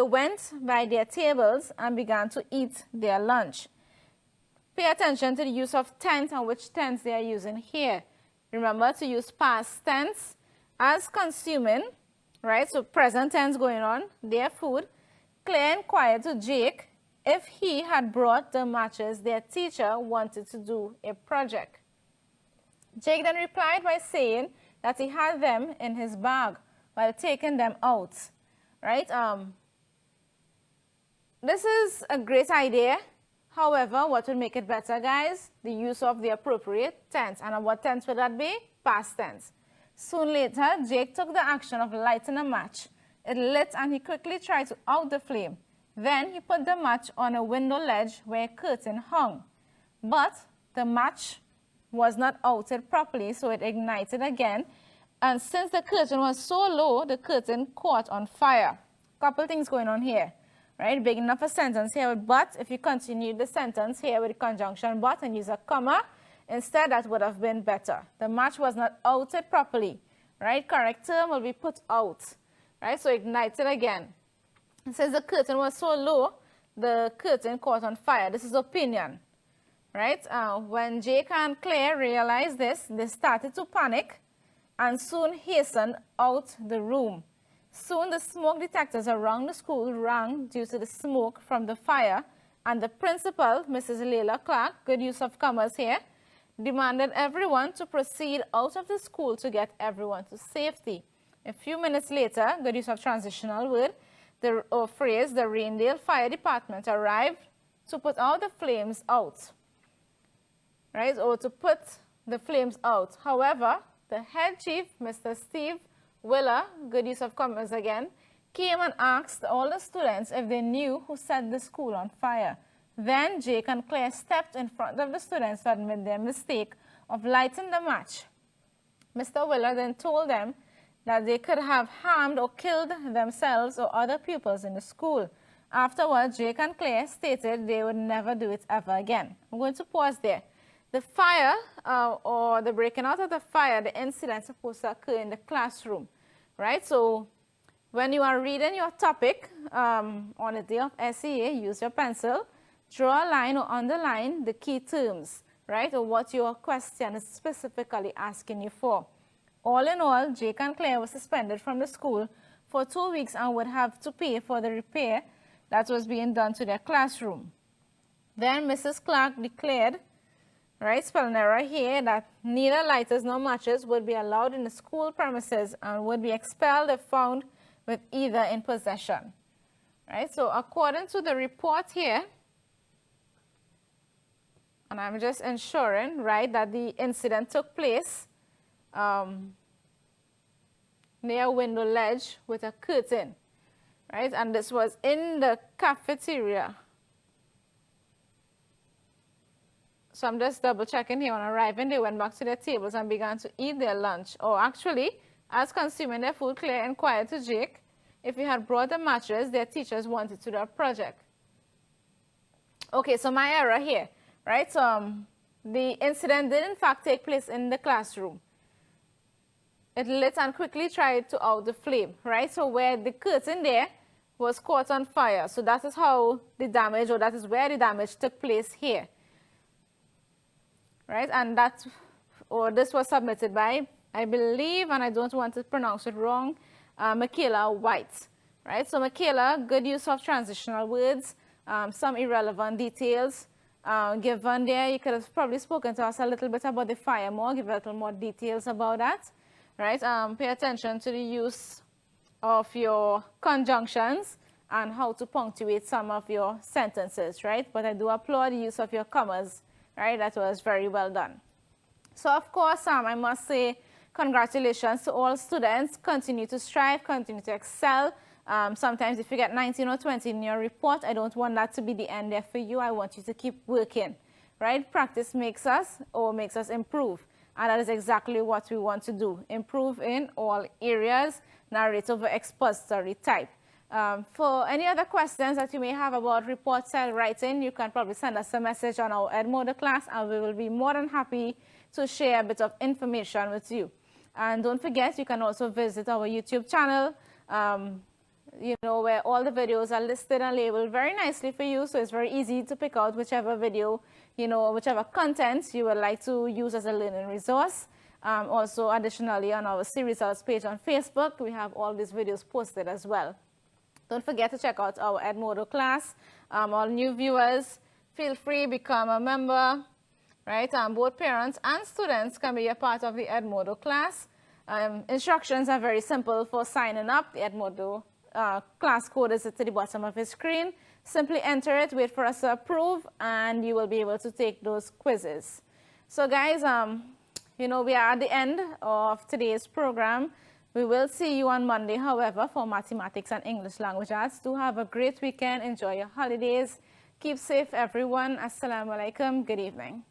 went by their tables and began to eat their lunch. Pay attention to the use of tense and which tense they are using here. Remember to use past tense as consuming, right? So present tense going on, their food. Claire inquired to Jake if he had brought the matches their teacher wanted to do a project. Jake then replied by saying that he had them in his bag while taking them out, right? This is a great idea. However, what would make it better, guys? The use of the appropriate tense. And what tense would that be? Past tense. Soon later, Jake took the action of lighting a match. It lit and he quickly tried to out the flame. Then he put the match on a window ledge where a curtain hung. But the match was not outed properly, so it ignited again. And since the curtain was so low, the curtain caught on fire. Couple things going on here, right? Big enough a sentence here with but. If you continue the sentence here with the conjunction but and use a comma, instead that would have been better. The match was not outed properly, right? Correct term will be put out, right? So ignited again. Since the curtain was so low, the curtain caught on fire. This is opinion, right? When Jake and Claire realized this, they started to panic and soon hastened out the room. Soon the smoke detectors around the school rang due to the smoke from the fire, and the principal, Mrs. Layla Clark, good use of commas here, demanded everyone to proceed out of the school to get everyone to safety. A few minutes later, good use of transitional word, the phrase, the Raindale Fire Department arrived to put all the flames out, right, or to put the flames out. However, the head chief, Mr. Steve Willer, good use of commas again, came and asked all the students if they knew who set the school on fire. Then Jake and Claire stepped in front of the students to admit their mistake of lighting the match. Mr. Willer then told them that they could have harmed or killed themselves or other pupils in the school. Afterwards, Jake and Claire stated they would never do it ever again. I'm going to pause there. The fire or the breaking out of the fire, the incident is supposed to occur in the classroom, right? So when you are reading your topic on the day of SEA, use your pencil, draw a line or underline the key terms, right? Or what your question is specifically asking you for. All in all, Jake and Claire were suspended from the school for 2 weeks and would have to pay for the repair that was being done to their classroom. Then Mrs. Clark declared, right, spelling error here, that neither lighters nor matches would be allowed in the school premises and would be expelled if found with either in possession. Right, so according to the report here, and I'm just ensuring, right, that the incident took place near a window ledge with a curtain, right? And this was in the cafeteria. So I'm just double checking here. On arriving, they went back to their tables and began to eat their lunch. Or actually, as consuming their food, Claire inquired to Jake if he had brought the mattress their teachers wanted to do a project. Okay, so my error here, right? So the incident did in fact take place in the classroom. It lit and quickly tried to out the flame, right? So where the curtain there was caught on fire. So that is how the damage, or that is where the damage took place here. Right, and that, or this was submitted by, I believe, and I don't want to pronounce it wrong, Michaela White. Right, so Michaela, good use of transitional words, some irrelevant details given there. You could have probably spoken to us a little bit about the fire more, give a little more details about that. Right, pay attention to the use of your conjunctions and how to punctuate some of your sentences. Right, but I do applaud the use of your commas. Right, that was very well done. So of course, I must say congratulations to all students. Continue to strive, continue to excel. Sometimes if you get 19 or 20 in your report, I don't want that to be the end there for you. I want you to keep working, right? Practice makes us improve. And that is exactly what we want to do. Improve in all areas, narrative or expository type. For any other questions that you may have about report style writing, you can probably send us a message on our Edmodo class, and we will be more than happy to share a bit of information with you. And don't forget, you can also visit our YouTube channel, you know, where all the videos are listed and labeled very nicely for you. So it's very easy to pick out whichever video, you know, whichever content you would like to use as a learning resource. Also, additionally, on our series results page on Facebook, we have all these videos posted as well. Don't forget to check out our Edmodo class. All new viewers, feel free, become a member, right? Both parents and students can be a part of the Edmodo class. Instructions are very simple for signing up. The Edmodo class code is at the bottom of the screen. Simply enter it, wait for us to approve, and you will be able to take those quizzes. So guys, you know, we are at the end of today's program. We will see you on Monday, however, for mathematics and English language arts. Do have a great weekend. Enjoy your holidays. Keep safe, everyone. Assalamu alaikum. Good evening.